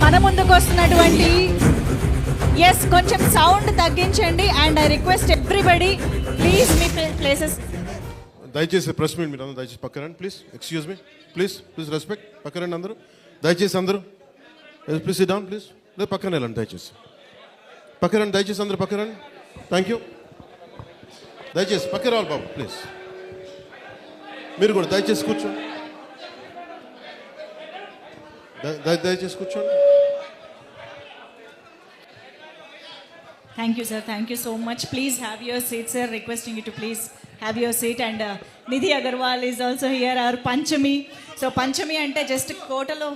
మన ముందుకు వస్తున్నటువంటి ఎస్ కొంచెం సౌండ్ తగ్గించండి and I request everybody please మీ ప్లేసెస్. దయచేసి ప్రెస్ మీట్ మీరు అందరూ దయచేసి పక్కరండి please. Excuse me please respect. పక్కరండి అందరూ దయచేసి అందరూ ప్లీజ్ సిట్ డౌన్ ప్లీజ్. లేదు పక్కన వెళ్ళండి దయచేసి. పక్కరండి దయచేసి అందరూ పక్కరండి. Thank you. దయచేసి పక్క రావాలి బాబు ప్లీజ్. మీరు కూడా దయచేసి కూర్చోండి. దయచేసి కూర్చోండి. Thank you sir, thank you so much. Please have your seat sir, requesting you to please have your seat. And Nidhi Agarwal is also here. Or Panchami. So Panchami అంటే జస్ట్ కోటలో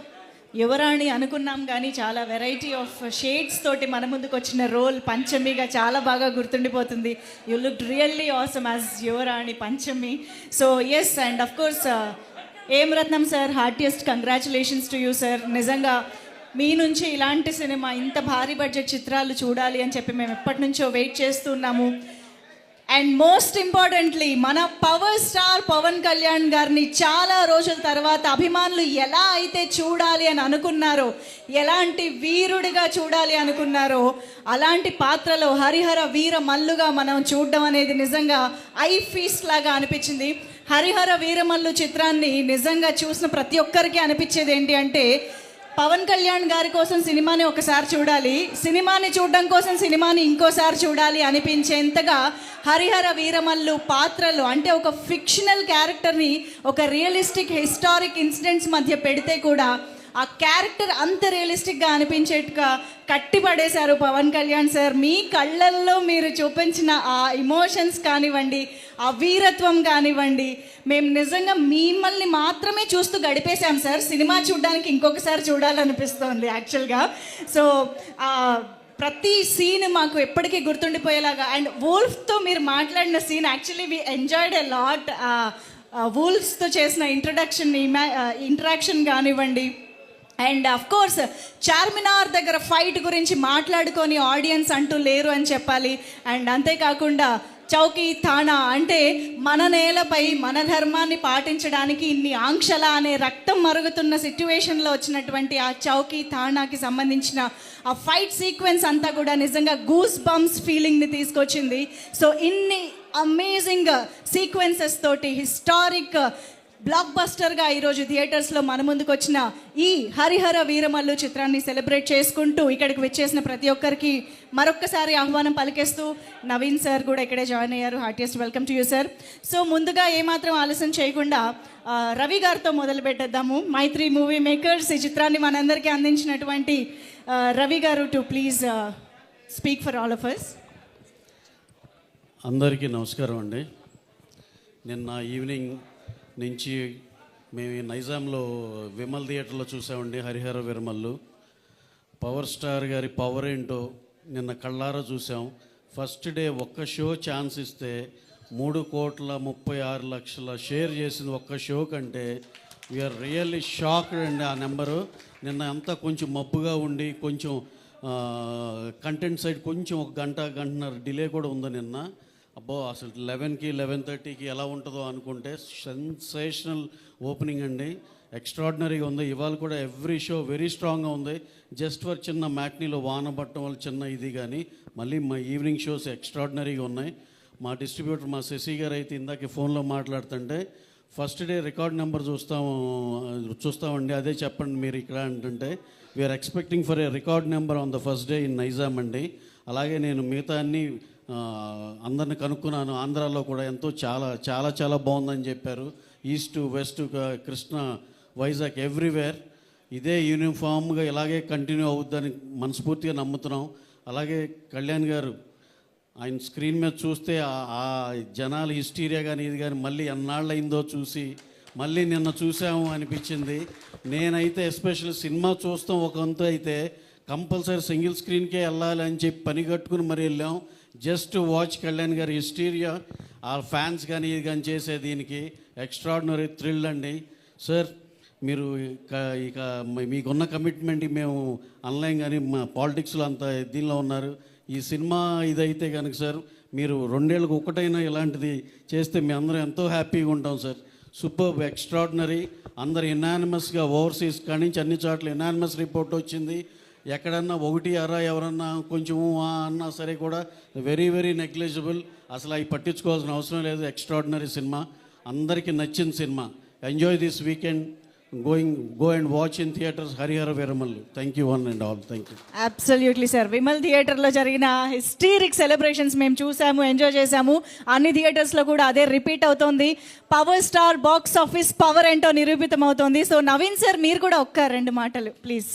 యువరాణి అనుకున్నాం కానీ చాలా వెరైటీ ఆఫ్ షేడ్స్ తోటి మన ముందుకు వచ్చిన రోల్ పంచమిగా చాలా బాగా గుర్తుండిపోతుంది. You look really awesome as Yuvarani Panchami. So yes and of course A M Rathnam sir, heartiest congratulations to you sir. నిజంగా మీ నుంచి ఇలాంటి సినిమా, ఇంత భారీ బడ్జెట్ చిత్రాలు చూడాలి అని చెప్పి మేము ఎప్పటి నుంచో వెయిట్ చేస్తున్నాము. అండ్ మోస్ట్ ఇంపార్టెంట్లీ మన పవర్ స్టార్ పవన్ కళ్యాణ్ గారిని చాలా రోజుల తర్వాత అభిమానులు ఎలా అయితే చూడాలి అని అనుకున్నారో, ఎలాంటి వీరుడిగా చూడాలి అనుకున్నారో అలాంటి పాత్రలో హరిహర వీర మల్లుగా మనం చూడడం అనేది నిజంగా ఐ ఫీస్ట్ లాగా అనిపించింది. హరిహర వీరమల్లు చిత్రాన్ని నిజంగా చూసిన ప్రతి ఒక్కరికి అనిపించేది ఏంటి అంటే, పవన్ కళ్యాణ్ గారి కోసం సినిమాని ఒకసారి చూడాలి, సినిమాని చూడడం కోసం సినిమాని ఇంకోసారి చూడాలి అనిపించేంతగా హరిహర వీరమల్లు పాత్రలు అంటే ఒక ఫిక్షనల్ క్యారెక్టర్ని ఒక రియలిస్టిక్ హిస్టారిక్ ఇన్సిడెంట్స్ మధ్య పెడితే కూడా ఆ క్యారెక్టర్ అంత రియలిస్టిక్గా అనిపించేట్టుగా కట్టిపడేశారు పవన్ కళ్యాణ్ సార్. మీ కళ్ళల్లో మీరు చూపించిన ఆ ఇమోషన్స్ కానివ్వండి, ఆ వీరత్వం కానివ్వండి, మేము నిజంగా మిమ్మల్ని మాత్రమే చూస్తూ గడిపేశాం సార్. సినిమా చూడడానికి ఇంకొకసారి చూడాలనిపిస్తోంది యాక్చువల్గా. సో ప్రతి సీన్ మాకు ఎప్పటికీ గుర్తుండిపోయేలాగా. అండ్ వూల్ఫ్తో మీరు మాట్లాడిన scene actually we enjoyed a lot. వూల్ఫ్స్తో చేసిన ఇంటరాక్షన్ కానివ్వండి. అండ్ అఫ్ కోర్స్ చార్మినార్ దగ్గర ఫైట్ గురించి మాట్లాడుకొని ఆడియన్స్ అంటూ లేరు అని చెప్పాలి. అండ్ అంతేకాకుండా చౌకీ థానా అంటే మన నేలపై మన ధర్మాన్ని పాటించడానికి ఇన్ని ఆంక్షల అనే రక్తం మరుగుతున్న సిట్యువేషన్లో వచ్చినటువంటి ఆ చౌకీ థానాకి సంబంధించిన ఆ ఫైట్ సీక్వెన్స్ అంతా కూడా నిజంగా గూస్ బంప్స్ ఫీలింగ్ని తీసుకొచ్చింది. సో ఇన్ని అమేజింగ్ సీక్వెన్సెస్ తోటి హిస్టారిక్ బ్లాక్ బస్టర్గా ఈరోజు థియేటర్స్లో మన ముందుకు వచ్చిన ఈ హరిహర వీరమల్లు చిత్రాన్ని సెలబ్రేట్ చేసుకుంటూ ఇక్కడికి వచ్చేసిన ప్రతి ఒక్కరికి మరొక్కసారి ఆహ్వానం పలికేస్తూ నవీన్ సార్ కూడా ఇక్కడే జాయిన్ అయ్యారు. Heartiest welcome to you sir. So ముందుగా ఏమాత్రం ఆలస్యం చేయకుండా రవి గారితో మొదలు పెట్టేద్దాము. మైత్రి మూవీ మేకర్స్ ఈ చిత్రాన్ని మనందరికీ అందించినటువంటి రవి గారు to please speak for all of us. అందరికీ నమస్కారం అండి. నిన్న ఈవినింగ్ నుంచి మేము నైజాంలో విమల్ థియేటర్లో చూసామండి హరిహర వీరమల్లు. పవర్ స్టార్ గారి పవర్ ఏంటో నిన్న కళ్ళారా చూసాం. ఫస్ట్ డే ఒక్క షో ఛాన్స్ ఇస్తే 3,36,00,000 షేర్ చేసింది ఒక్క షో కంటే. వీఆర్ రియల్లీ షాక్డ్ అండి ఆ నెంబరు. నిన్న అంతా కొంచెం మబ్బుగా ఉండి కొంచెం కంటెంట్ సైడ్ కొంచెం ఒక గంటన్నర డిలే కూడా ఉంది నిన్న. అబ్బో అసలు 11కి 11:30కి ఎలా ఉంటుందో అనుకుంటే సెన్సేషనల్ ఓపెనింగ్ అండి. ఎక్స్ట్రాడినరీగా ఉంది. ఇవాళ కూడా ఎవ్రీ షో వెరీ స్ట్రాంగ్గా ఉంది. జస్ట్ ఫర్ చిన్న మ్యాట్నీలో వాన పట్టడం వల్ల చిన్న ఇది కానీ మళ్ళీ మా ఈవినింగ్ షోస్ ఎక్స్ట్రాడినరీగా ఉన్నాయి. మా డిస్ట్రిబ్యూటర్ మా శశి గారు అయితే ఇందాక ఫోన్లో మాట్లాడుతుంటే ఫస్ట్ డే రికార్డ్ నెంబర్ చూస్తామండి, అదే చెప్పండి మీరు ఇక్కడ అంటుంటే we are expecting for a record number on the first day in Nizam అండి. అలాగే నేను మిగతా అన్ని అందరిని కనుక్కున్నాను. ఆంధ్రాలో కూడా ఎంతో చాలా చాలా చాలా బాగుందని చెప్పారు. East west Krishna Vizag everywhere ఇదే యూనిఫామ్గా ఇలాగే కంటిన్యూ అవుద్దని మనస్ఫూర్తిగా నమ్ముతున్నాం. అలాగే కళ్యాణ్ గారు ఆయన స్క్రీన్ మీద చూస్తే ఆ జనాలు హిస్టీరియా కానీ ఇది కానీ మళ్ళీ ఎన్నాళ్ళు అయిందో చూసి మళ్ళీ నిన్న చూసాము అనిపించింది. నేనైతే ఎస్పెషల్లీ సినిమా చూస్తాం ఒక వంతు అయితే కంపల్సరీ సింగిల్ స్క్రీన్కే వెళ్ళాలి అని చెప్పి పని కట్టుకుని మరి వెళ్ళాం. జస్ట్ వాచ్ కళ్యాణ్ గారి హిస్టీరియా. ఆ ఫ్యాన్స్ కానీ ఇది కానీ చేసే దీనికి ఎక్స్ట్రాడినరీ థ్రిల్ అండి. సార్ మీరు ఇక మీకున్న కమిట్మెంట్ మేము ఆన్లైన్ కానీ మా పాలిటిక్స్లో అంత దీనిలో ఉన్నారు. ఈ సినిమా ఇదైతే కనుక సార్ మీరు 2 ఏళ్ళకు ఒకటైనా ఇలాంటిది చేస్తే మేము అందరం ఎంతో హ్యాపీగా ఉంటాం సార్. Super extraordinary. అందరు ఎనానిమస్గా ఓవర్సీస్ కాడి నుంచి అన్ని చోట్ల ఎనానిమస్ రిపోర్ట్ వచ్చింది. ఎక్కడన్నా ఒకటి అరా ఎవరన్నా కొంచెం అన్నా సరే కూడా వెరీ వెరీ నెగ్లిజిబుల్. అసలు అవి పట్టించుకోవాల్సిన అవసరం లేదు. ఎక్స్ట్రాడినరీ సినిమా, అందరికీ నచ్చిన cinema. Enjoy this weekend, go and watch in theaters Harihara Veeramallu. Thank you one and all. Thank you. Absolutely sir. Vimal థియేటర్లో జరిగిన హిస్టీరిక్ సెలబ్రేషన్స్ మేము చూసాము, ఎంజాయ్ చేసాము. అన్ని థియేటర్స్లో కూడా అదే రిపీట్ అవుతోంది. Power star box office power ఏంటో నిరూపితం అవుతోంది. సో నవీన్ సార్, మీరు కూడా ఒక్క 2 మాటలు ప్లీజ్.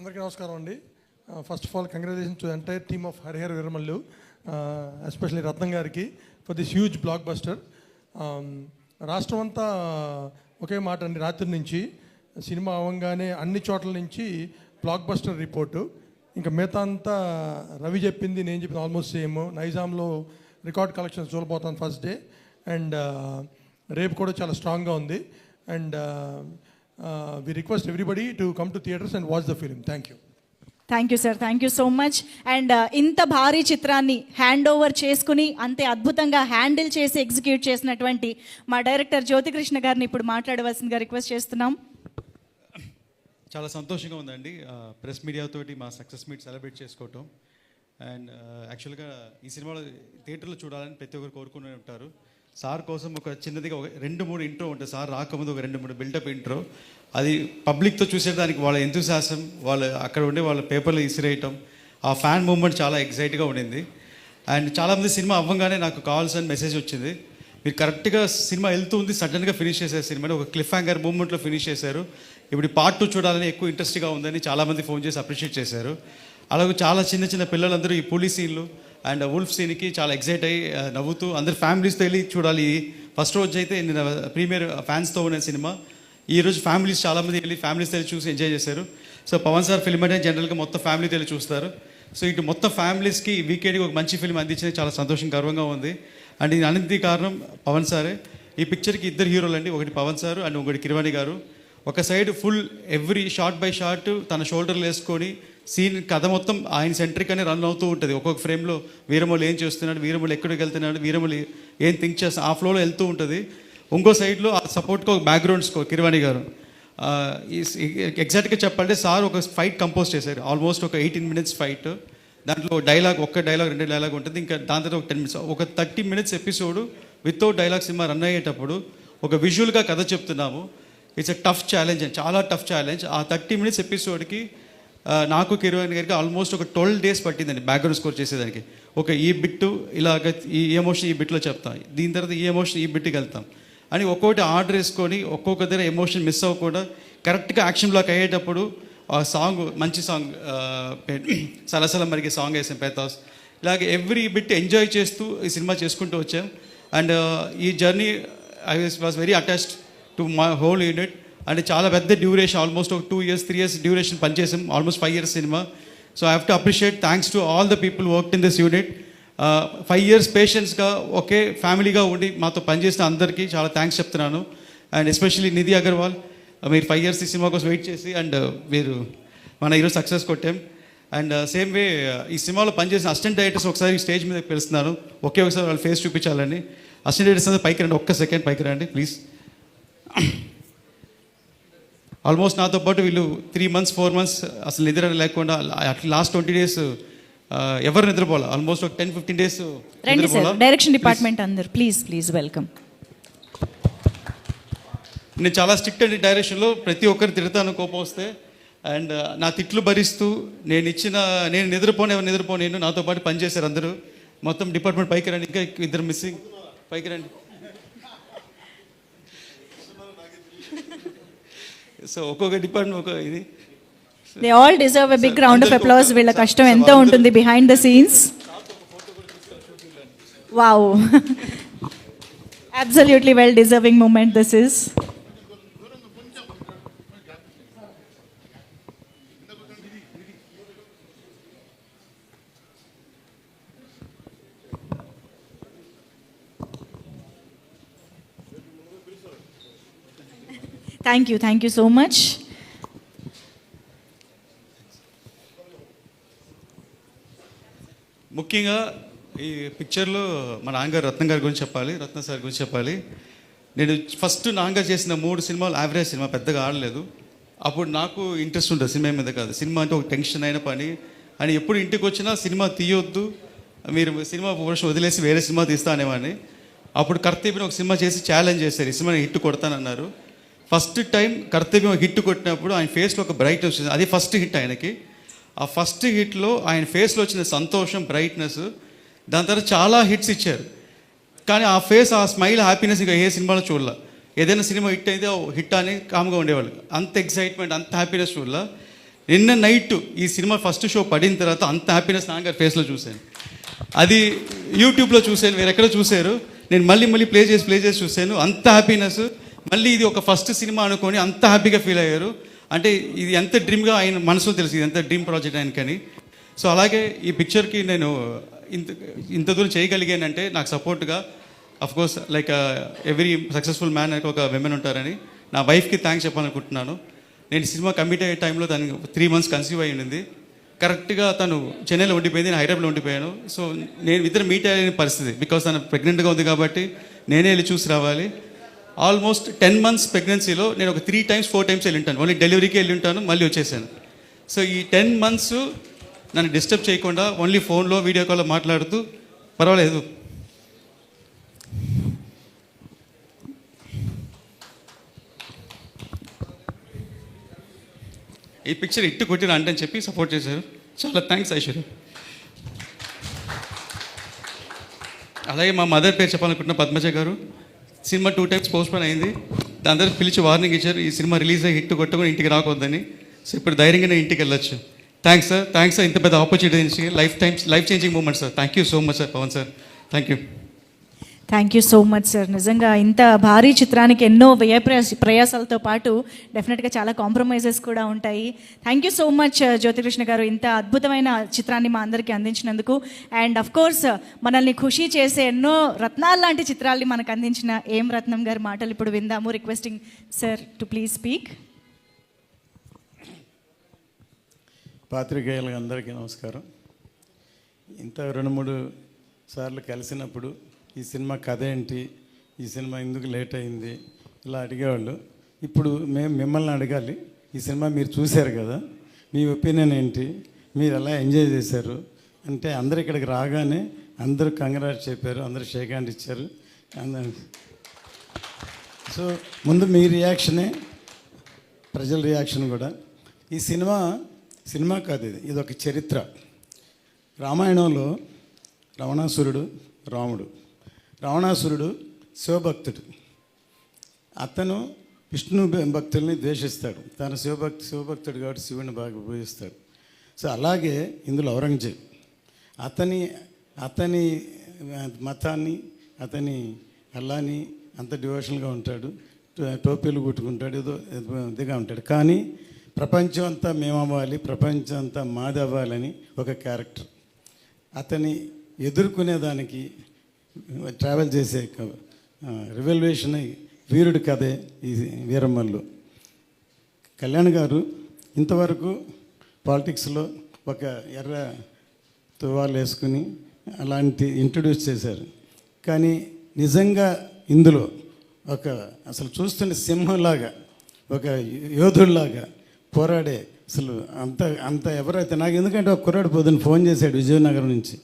అందరికీ నమస్కారం అండి. First of all congratulation to entire team of Harihara Veeramallu, especially Rathnam గారికి for this huge blockbuster. రాష్ట్రం అంతా ఒకే మాట అండి, రాత్రి నుంచి సినిమా అవ్వగానే అన్ని చోట్ల నుంచి బ్లాక్ బస్టర్ రిపోర్టు. ఇంకా మిగతా అంతా రవి చెప్పింది, నేను చెప్పింది ఆల్మోస్ట్ సేమ్. నైజాంలో రికార్డ్ కలెక్షన్స్ చూడబోతాను ఫస్ట్ డే, అండ్ రేపు కూడా చాలా స్ట్రాంగ్గా ఉంది. And we request everybody to come to theatres and watch the film. Thank you. Thank you sir, thank you so much. And ఇంత భారీ చిత్రాన్ని హ్యాండ్ ఓవర్ చేసుకుని అంతే అద్భుతంగా హ్యాండిల్ చేసి ఎగ్జిక్యూట్ చేసినటువంటి మా డైరెక్టర్ జ్యోతికృష్ణ గారిని ఇప్పుడు మాట్లాడవలసిందిగా రిక్వెస్ట్ చేస్తున్నాం. చాలా సంతోషంగా ఉందండి ప్రెస్ మీడియాతోటి మా సక్సెస్ మీట్ సెలబ్రేట్ చేసుకోవటం. అండ్ యాక్చువల్గా ఈ సినిమాలో థియేటర్లో చూడాలని ప్రతి ఒక్కరు కోరుకునే ఉంటారు. సార్ కోసం ఒక చిన్నదిగా ఒక 2-3 ఇంట్రో ఉంటుంది. సార్ రాకముందు ఒక 2-3 బిల్డప్ ఇంట్రో. అది పబ్లిక్తో చూసేదానికి వాళ్ళ ఎంతూసియాసం, వాళ్ళు అక్కడ ఉండే వాళ్ళ పేపర్లు ఇసిరేయటం, ఆ ఫ్యాన్ మూవ్మెంట్ చాలా ఎగ్జైట్గా ఉండింది. అండ్ చాలామంది సినిమా అవ్వగానే నాకు కాల్స్ అని మెసేజ్ వచ్చింది, మీరు కరెక్ట్గా సినిమా వెళ్తూ ఉంది సడన్గా ఫినిష్ చేశారు సినిమాని, ఒక క్లిఫ్ హ్యాంగర్ మూవ్మెంట్లో ఫినిష్ చేశారు. ఇప్పుడు పార్ట్ 2 చూడాలని ఎక్కువ ఇంట్రెస్ట్గా ఉందని చాలామంది ఫోన్ చేసి అప్రిషియేట్ చేశారు. అలాగే చాలా చిన్న చిన్న పిల్లలందరూ ఈ పులి సీన్లు అండ్ వుల్ఫ్ సీన్కి చాలా ఎగ్జైట్ అయ్యి నవ్వుతూ అందరు ఫ్యామిలీస్తో వెళ్ళి చూడాలి. ఫస్ట్ రోజు అయితే నేను ప్రీమియర్ ఫ్యాన్స్తో ఉన్న సినిమా, ఈరోజు ఫ్యామిలీస్ చాలామంది వెళ్ళి ఫ్యామిలీస్తో వెళ్ళి చూసి ఎంజాయ్ చేశారు. సో పవన్ సార్ ఫిల్మ్ అంటే జనరల్గా మొత్తం ఫ్యామిలీతో వెళ్ళి చూస్తారు. సో ఇటు మొత్తం ఫ్యామిలీస్కి వీకెండ్కి ఒక మంచి ఫిల్మ్ అందించింది చాలా సంతోషం, గర్వంగా ఉంది. అండ్ ఇది అన్నింటి కారణం పవన్ సారే. ఈ పిక్చర్కి 2 హీరోలు అండి, ఒకటి పవన్ సార్ అండ్ ఒకటి కిరవాణి గారు. ఒక side full every shot by shot తన షోల్డర్లు వేసుకొని సీన్ కథ మొత్తం ఆయన సెంట్రిక్ అని రన్ అవుతూ ఉంటుంది. ఒక్కొక్క ఫ్రేమ్లో వీరమౌళి ఏం చేస్తున్నాడు, వీరమౌళి ఎక్కడికి వెళ్తున్నాడు, వీరమౌళి ఏం థింక్ చేస్తా, ఆ ఫ్లోలో వెళ్తూ ఉంటుంది. ఇంకో సైడ్లో ఆ సపోర్ట్కి ఒక బ్యాక్గ్రౌండ్ స్కోర్ కిరవాణి గారు. ఎగ్జాక్ట్గా చెప్పాలంటే సార్ ఒక ఫైట్ కంపోజ్ చేశారు, ఆల్మోస్ట్ ఒక 18 minutes ఫైట్. దాంట్లో ఒక్క డైలాగ్ 2 డైలాగ్ ఉంటుంది. ఇంకా దాని తర్వాత ఒక 10 minutes, ఒక 30 minutes episode without dialogue cinema run అయ్యేటప్పుడు ఒక విజువల్గా కథ చెప్తున్నాము. ఇట్స్ ఎ టఫ్ ఛాలెంజ్ అండి, చాలా టఫ్ ఛాలెంజ్. ఆ 30 minutes ఎపిసోడ్కి నాకు కిరవాణి గారికి ఆల్మోస్ట్ ఒక 12 days పట్టిందండి బ్యాక్గ్రౌండ్ స్కోర్ చేసేదానికి. ఒక ఈ బిట్టు ఇలాగ ఈ ఎమోషన్ ఈ బిట్లో చెప్తాం, దీని తర్వాత ఈ ఎమోషన్ ఈ బిట్కి వెళ్తాం అని ఒక్కొక్కటి ఆర్డర్ వేసుకొని ఒక్కొక్క దగ్గర ఎమోషన్ మిస్ అవ్వకుండా కరెక్ట్గా యాక్షన్ బ్లాక్ అయ్యేటప్పుడు ఆ సాంగ్ మంచి సాంగ్ సలసల మరిగే సాంగ్ వేసాం పేతాస్. ఇలాగే ఎవ్రీ బిట్ ఎంజాయ్ చేస్తూ ఈ సినిమా చేసుకుంటూ వచ్చాం. అండ్ ఈ journey I was very attached to my whole unit. అంటే చాలా పెద్ద డ్యూరేషన్, ఆల్మోస్ట్ ఒక 2 years 3 years డ్యూరేషన్ పనిచేసాం, ఆల్మోస్ట్ 5 years సినిమా. So I have to appreciate, thanks to all the people worked in this unit. 5 years పేషెన్స్గా ఒకే ఫ్యామిలీగా ఉండి మాతో పనిచేసిన అందరికీ చాలా థ్యాంక్స్ చెప్తున్నాను. అండ్ ఎస్పెషల్లీ నిధి అగర్వాల్, మీరు 5 years ఈ సినిమా కోసం వెయిట్ చేసి అండ్ మీరు మన ఈరోజు సక్సెస్ కొట్టాం. అండ్ సేమ్ వే ఈ సినిమాలో పనిచేసిన అసిస్టెంట్ డైరెక్టర్స్ ఒకసారి స్టేజ్ మీద పిలుస్తున్నాను, ఒకసారి వాళ్ళ ఫేస్ చూపించాలని. అసిస్టెంట్ డైరెక్టర్స్ అందరూ పైకి రండి, ఒక్క సెకండ్ పైకి రండి ప్లీజ్. ఆల్మోస్ట్ నాతో పాటు వీళ్ళు 3 months 4 months అసలు నిద్ర లేకుండా లాస్ట్ 20 days ఎవరు నిద్రపోవాలి, ఆల్మోస్ట్ ఒక 10-15 days డైరెక్షన్ డిపార్ట్మెంట్ అందరు ప్లీజ్ వెల్కమ్. నేను చాలా స్ట్రిక్ట్ అండి డైరెక్షన్లో, ప్రతి ఒక్కరు తిడతాను కోపం వస్తే. అండ్ నా తిట్లు భరిస్తూ నేను నిద్రపోను నాతో పాటు పనిచేశారు అందరూ. మొత్తం డిపార్ట్మెంట్ పైకి రండి, ఇంకా 2 మిస్సింగ్, పైకి రండి. సో ఒక్కొక్క డిపార్ట్మెంట్ ఒక ఇది. They all deserve a big round of applause. వీళ్ళ కష్టం ఎంతో ఉంటుంది behind the scenes. Wow. Absolutely well deserving moment this is. Thank you so much. ముఖ్యంగా ఈ పిక్చర్లో మా నాన్నగారు రత్నం గారి గురించి చెప్పాలి, రత్న సార్ గురించి చెప్పాలి. నేను ఫస్ట్ నాన్నగారు చేసిన 3 సినిమాలు యావరేజ్ సినిమా, పెద్దగా ఆడలేదు. అప్పుడు నాకు ఇంట్రెస్ట్ ఉంటుంది సినిమా మీద కాదు, సినిమా అంటే ఒక టెన్షన్ అయిన పని అని. ఎప్పుడు ఇంటికి వచ్చినా సినిమా తీయొద్దు, మీరు సినిమా పోర్షన్ వదిలేసి వేరే సినిమా తీస్తా అనేవాడిని. అప్పుడు కర్తవ్యం ఒక సినిమా చేసి ఛాలెంజ్ చేశారు, ఈ సినిమా హిట్ కొడతానన్నారు. ఫస్ట్ టైం కర్తవ్యం హిట్ కొట్టినప్పుడు ఆయన ఫేస్లో ఒక బ్రైట్నెస్ వచ్చింది. అది ఫస్ట్ హిట్ ఆయనకి. ఆ ఫస్ట్ హిట్లో ఆయన ఫేస్లో వచ్చిన సంతోషం, బ్రైట్నెస్, దాని తర్వాత చాలా హిట్స్ ఇచ్చారు. కానీ ఆ ఫేస్, ఆ స్మైల్, హ్యాపీనెస్ ఇంకా ఏ సినిమాలో చూడలే. ఏదైనా సినిమా హిట్ అయితే హిట్ అని కామ్గా ఉండేవాళ్ళు. అంత ఎక్సైట్మెంట్, అంత హ్యాపీనెస్ చూడలే. నిన్న నైట్ ఈ సినిమా ఫస్ట్ షో పడిన తర్వాత అంత హ్యాపీనెస్ నాన్నగారి ఫేస్లో చూశాను. అది యూట్యూబ్లో చూశాను, వేరే ఎక్కడ చూశారు. నేను మళ్ళీ ప్లే చేసి చూశాను. అంత హ్యాపీనెస్. మళ్ళీ ఇది ఒక ఫస్ట్ సినిమా అనుకొని అంత హ్యాపీగా ఫీల్ అయ్యారు. అంటే ఇది ఎంత డ్రీమ్గా ఆయన మనసులో తెలుసు, ఇది ఎంత డ్రీమ్ ప్రాజెక్ట్ ఆయనకని. సో అలాగే ఈ పిక్చర్కి నేను ఇంత దూరం చేయగలిగానంటే నాకు సపోర్ట్గా course like every successful man అని ఒక విమెన్ ఉంటారని నా వైఫ్కి థ్యాంక్స్ చెప్పాలనుకుంటున్నాను. నేను సినిమా కమిట్ అయ్యే టైంలో తనకి 3 months కన్సీవ్ అయ్యి ఉండింది. కరెక్ట్గా తను చెన్నైలో ఉండిపోయింది, నేను హైదరాబాద్లో ఉండిపోయాను. సో నేను ఇద్దరు మీట్ అయ్యే పరిస్థితి, బికాస్ తను ప్రెగ్నెంట్గా ఉంది కాబట్టి నేనే వెళ్ళి చూసి రావాలి. ఆల్మోస్ట్ 10 months ప్రెగ్నెన్సీలో నేను ఒక 3 times 4 times వెళ్ళి ఉంటాను. ఓన్లీ డెలివరీకి వెళ్ళి ఉంటాను, మళ్ళీ వచ్చేసాను. సో ఈ 10 months నన్ను డిస్టర్బ్ చేయకుండా ఓన్లీ ఫోన్లో వీడియో కాల్లో మాట్లాడుతూ పర్వాలేదు. ఈ పిక్చర్ ఇట్టు కొట్టిన అంటే అని చెప్పి సపోర్ట్ చేశారు. చాలా థ్యాంక్స్ ఐశ్వర్య. అలాగే మా మదర్ పేరు చెప్పాలనుకుంటున్న పద్మజ గారు. సినిమా 2 times పోస్ట్పోన్ అయింది. దాని తర్వాత పిలిచి వార్నింగ్ ఇచ్చారు, ఈ సినిమా రిలీజ్ అయ్యి హిట్ కొట్టుకొని ఇంటికి రాకొద్దని. సో ఇప్పుడు ధైర్యంగా నేను ఇంటికి వెళ్ళొచ్చు. థ్యాంక్స్ సార్, ఇంత పెద్ద opportunity, life changing moment sir. Thank you so much sir, Pawan sir. Thank you so much sir. నిజంగా ఇంత భారీ చిత్రానికి ఎన్నో ప్రయాసాలతో పాటు డెఫినెట్గా చాలా కాంప్రమైజెస్ కూడా ఉంటాయి. Thank you so much Jyothi Krishna గారు, ఇంత అద్భుతమైన చిత్రాన్ని మా అందరికీ అందించినందుకు. అండ్ అఫ్ కోర్స్ మనల్ని ఖుషి చేసే ఎన్నో రత్నాలు లాంటి చిత్రాల్ని మనకు అందించిన ఏం రత్నం గారి మాటలు ఇప్పుడు విందాము. Requesting sir to please speak. పాత్రికేయులకు అందరికీ నమస్కారం. ఇంత 2-3 సార్లు కలిసినప్పుడు ఈ సినిమా కథ ఏంటి, ఈ సినిమా ఎందుకు లేట్ అయింది ఇలా అడిగేవాళ్ళు. ఇప్పుడు మేము మిమ్మల్ని అడగాలి, ఈ సినిమా మీరు చూశారు కదా, మీ ఒపీనియన్ ఏంటి, మీరు ఎలా ఎంజాయ్ చేశారు అంటే అందరు ఇక్కడికి రాగానే అందరూ కంగ్రాట్స్ చెప్పారు, అందరూ షేక్ హ్యాండ్ ఇచ్చారు. సో ముందు మీ రియాక్షనే ప్రజల రియాక్షన్ కూడా. ఈ సినిమా కాదు, ఇది ఒక చరిత్ర. రామాయణంలో రావణాసురుడు శివభక్తుడు. అతను విష్ణు భక్తుల్ని ద్వేషిస్తాడు. తన శివభక్తుడు కాబట్టి శివుని బాగా పూజిస్తాడు. సో అలాగే ఇందులో ఔరంగజేబ్ అతని మతాన్ని, అతని అల్లాని అంత డివోషన్గా ఉంటాడు, టోపీలు కుట్టుకుంటాడు, ఏదో ఇదిగా ఉంటాడు. కానీ ప్రపంచం అంతా మేమవ్వాలి, ప్రపంచం అంతా మాది అవ్వాలని ఒక క్యారెక్టర్. అతని ఎదుర్కొనేదానికి ట్రావెల్ చేసే రివల్యూషన్ వీరుడి కథే ఈ వీరమ్మల్లు. కళ్యాణ్ గారు ఇంతవరకు పాలిటిక్స్లో ఒక ఎర్ర తువాలు వేసుకుని అలాంటి ఇంట్రడ్యూస్ చేశారు. కానీ నిజంగా ఇందులో అసలు చూస్తున్న సింహంలాగా, ఒక యోధుడిలాగా పోరాడే, అసలు అంత ఎవరైతే నాకు, ఎందుకంటే ఒక కుర్రాడు పొద్దున్న ఫోన్ చేశాడు విజయనగరం నుంచి,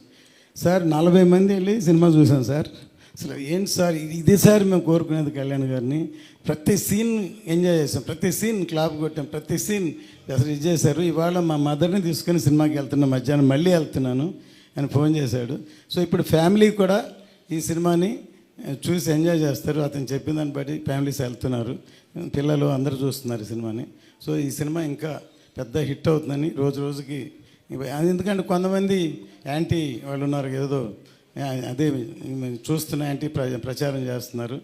సార్ 40 మంది వెళ్ళి సినిమా చూసాం సార్, అసలు ఏంటి సార్ ఇది సార్ మేము కోరుకునేది కళ్యాణ్ గారిని. ప్రతి సీన్ ఎంజాయ్ చేసాం, ప్రతి సీన్ క్లాప్ కొట్టాం, ప్రతి సీన్ అసలు ఇది చేశారు. ఇవాళ మా మదర్ని తీసుకొని సినిమాకి వెళ్తున్నా, మధ్యాహ్నం మళ్ళీ వెళ్తున్నాను అని ఫోన్ చేశాడు. సో ఇప్పుడు ఫ్యామిలీ కూడా ఈ సినిమాని చూసి ఎంజాయ్ చేస్తారు. అతను చెప్పిన దాన్ని బట్టి ఫ్యామిలీస్ వెళ్తున్నారు, పిల్లలు అందరూ చూస్తున్నారు ఈ సినిమాని. సో ఈ సినిమా ఇంకా పెద్ద హిట్ అవుతుందని రోజుకి. ఎందుకంటే కొంతమంది యాంటీ వాళ్ళు ఉన్నారు, ఏదో అదే చూస్తున్న యాంటీ ప్రచారం చేస్తున్నారు.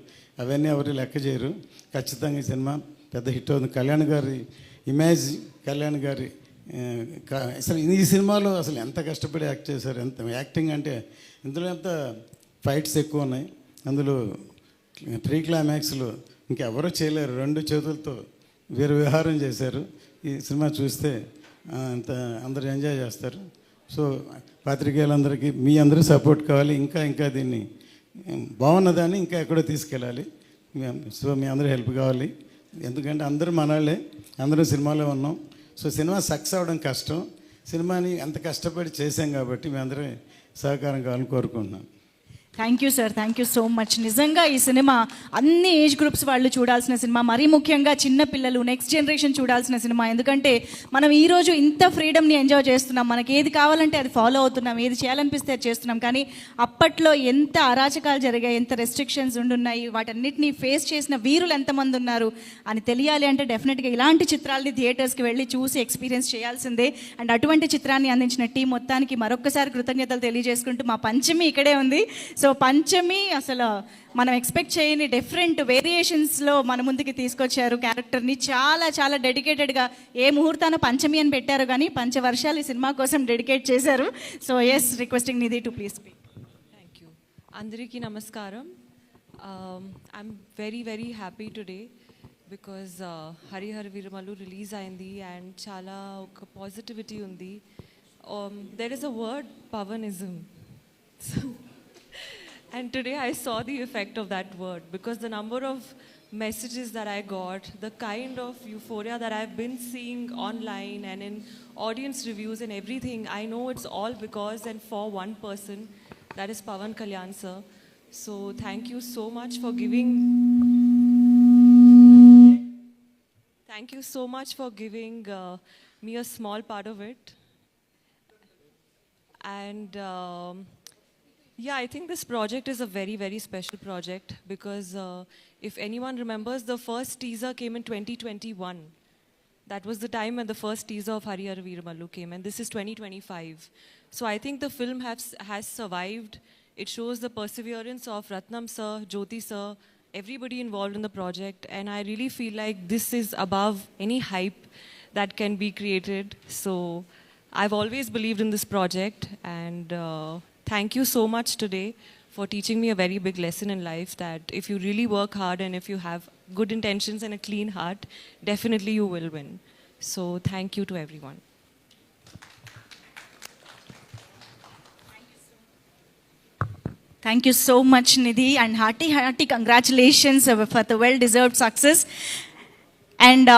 అవన్నీ ఎవరు లెక్క చేయరు. ఖచ్చితంగా ఈ సినిమా పెద్ద హిట్ అవుతుంది. కళ్యాణ్ గారి ఇమేజ్, కళ్యాణ్ గారి అసలు ఈ సినిమాలో అసలు ఎంత కష్టపడి యాక్ట్ చేశారు, ఎంత యాక్టింగ్ అంటే ఇందులో ఎంత ఫైట్స్ ఎక్కువ ఉన్నాయి. అందులో ప్రీ క్లైమాక్స్లో ఇంకెవరూ చేయలేరు, 2 చేతులతో విహారం చేశారు. ఈ సినిమా చూస్తే అంత అందరూ ఎంజాయ్ చేస్తారు. సో పాత్రికేయులందరికీ మీ అందరూ సపోర్ట్ కావాలి. ఇంకా దీన్ని బాగున్నదాన్ని ఇంకా ఎక్కడో తీసుకెళ్ళాలి. సో మీ అందరూ హెల్ప్ కావాలి. ఎందుకంటే అందరూ మనవాళ్ళే, అందరూ సినిమాలో ఉన్నాం. సో సినిమా సక్సెస్ అవ్వడం కష్టం. సినిమాని అంత కష్టపడి చేశాం కాబట్టి మీ అందరూ సహకారం కావాలని కోరుకుంటున్నాను. Thank you sir, thank you so much. నిజంగా ఈ సినిమా అన్ని ఏజ్ గ్రూప్స్ వాళ్ళు చూడాల్సిన సినిమా, మరీ ముఖ్యంగా చిన్న పిల్లలు, నెక్స్ట్ జనరేషన్ చూడాల్సిన సినిమా. ఎందుకంటే మనం ఈరోజు ఇంత ఫ్రీడమ్ని ఎంజాయ్ చేస్తున్నాం, మనకి ఏది కావాలంటే అది ఫాలో అవుతున్నాం, ఏది చేయాలనిపిస్తే అది చేస్తున్నాం. కానీ అప్పట్లో ఎంత అరాచకాలు జరిగాయి, ఎంత రెస్ట్రిక్షన్స్ ఉండున్నాయి, వాటన్నిటిని ఫేస్ చేసిన వీరులు ఎంతమంది ఉన్నారు అని తెలియాలి అంటే డెఫినెట్గా ఇలాంటి చిత్రాలని థియేటర్స్కి వెళ్ళి చూసి ఎక్స్పీరియన్స్ చేయాల్సిందే. అండ్ అటువంటి చిత్రాన్ని అందించిన టీం మొత్తానికి మరొక్కసారి కృతజ్ఞతలు తెలియజేసుకుంటూ, మా పంచమి ఇక్కడే ఉంది. సో పంచమి అసలు మనం ఎక్స్పెక్ట్ చేయని డిఫరెంట్ వేరియేషన్స్లో మన ముందుకి తీసుకొచ్చారు క్యారెక్టర్ని. చాలా చాలా డెడికేటెడ్గా ఏ ముహూర్తాన పంచమి అని పెట్టారు కానీ పంచవర్షాలు ఈ సినిమా కోసం డెడికేట్ చేశారు. So yes, requesting Nidhi to please speak. Thank you. అందరికీ నమస్కారం. I'm very happy today because Harihara Veeramallu release అయింది అండ్ చాలా ఒక పాజిటివిటీ ఉంది. There is a word Pawanism. And today I saw the effect of that word because the number of messages that I got, the kind of euphoria that I've been seeing online and in audience reviews and everything, I know it's all because and for one person, that is Pawan Kalyan sir. So thank you so much for giving me a small part of it. And yeah, I think this project is a very special project because if anyone remembers, the first teaser came in 2021. That was the time when the first teaser of Harihara Veeramallu came, and this is 2025. So I think the film has survived. It shows the perseverance of Ratnam sir, Jyoti sir, everybody involved in the project, and I really feel like this is above any hype that can be created. So I've always believed in this project, and thank you so much today for teaching me a very big lesson in life that if you really work hard and if you have good intentions and a clean heart, definitely you will win. So thank you to everyone. Thank you so much, Nidhi, and hearty congratulations for the well-deserved success. And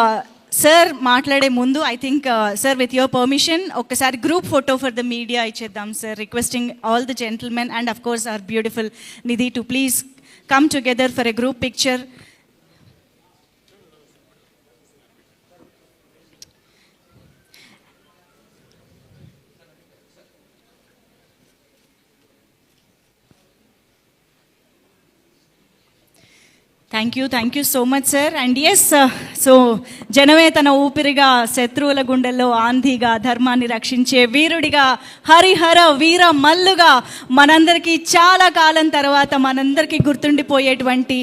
sir మాట్లాడే ముందు I think sir with your permission ఒక్కసారి group photo for the media ఇచ్చేద్దాం sir. Requesting all the gentlemen and of course our beautiful Nidhi to please come together for a group picture. Thank you so much sir. And yes, so జనమే తన ఊపిరిగా, శత్రువుల గుండెల్లో ఆంధీగా, ధర్మాన్ని రక్షించే వీరుడిగా, హరిహర వీర మల్లుగా మనందరికీ చాలా కాలం తర్వాత మనందరికీ గుర్తుండిపోయేటువంటి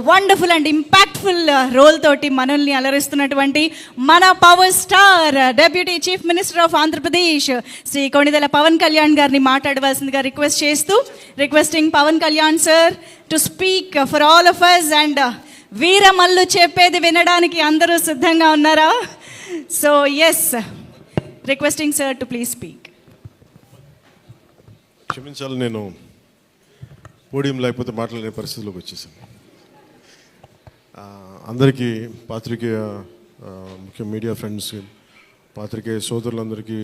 వండర్ఫుల్ అండ్ ఇంపాక్ట్ఫుల్ రోల్ తోటి మనల్ని అలరిస్తున్నటువంటి మన power star deputy chief minister of Andhra Pradesh Shri Konidela Pawan Kalyan గారిని మాట్లాడవలసిందిగా రిక్వెస్ట్ చేస్తూ, requesting Pawan Kalyan sir to speak for all of us. And Veeramallu చెప్పేది వినడానికి అందరూ సిద్ధంగా ఉన్నారా? So yes, requesting sir to please speak. క్షమించాలి, నేను పోడియం లేకపోతే మాట్లాడే పరిస్థితిలోకి వచ్చేసాను. అందరికీ పాత్రికేయ ముఖ్య మీడియా ఫ్రెండ్స్, పాత్రికేయ సోదరులందరికీ,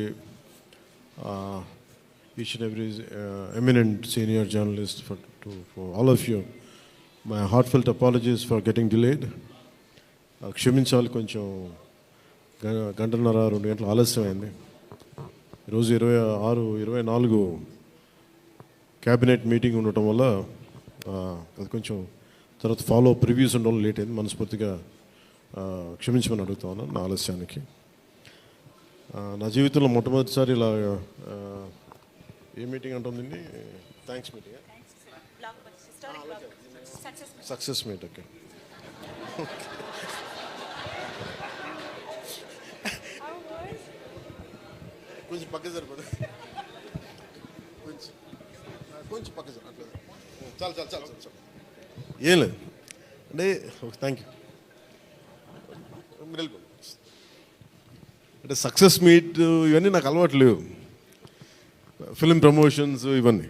each and every eminent senior journalist, for all of you, my heartfelt apologies for getting delayed. క్షమించాలి, కొంచెం గంటన్నర 2 గంటలు ఆలస్యమైంది. ఈరోజు 26-24 క్యాబినెట్ మీటింగ్ ఉండటం వల్ల అది కొంచెం తర్వాత ఫాలో ప్రివ్యూస్ ఉండడం లేట్ అయింది. మనస్ఫూర్తిగా క్షమించమని అడుగుతా ఉన్నాను నా ఆలస్యానికి. నా జీవితంలో మొట్టమొదటిసారి ఇలా ఏ మీటింగ్ అంటుందండి, thanks meeting, success meet. Okay, కొంచెం పక్క సరిపోదు, కొంచెం పక్క సార్, అట్లా చాలు. ఏం లేదు అంటే థ్యాంక్ యూ. మీరు వెళ్ళిపోండి. అంటే సక్సెస్ మీట్ ఇవన్నీ నాకు అలవాటు లేవు. ఫిల్మ్ ప్రమోషన్స్ ఇవన్నీ.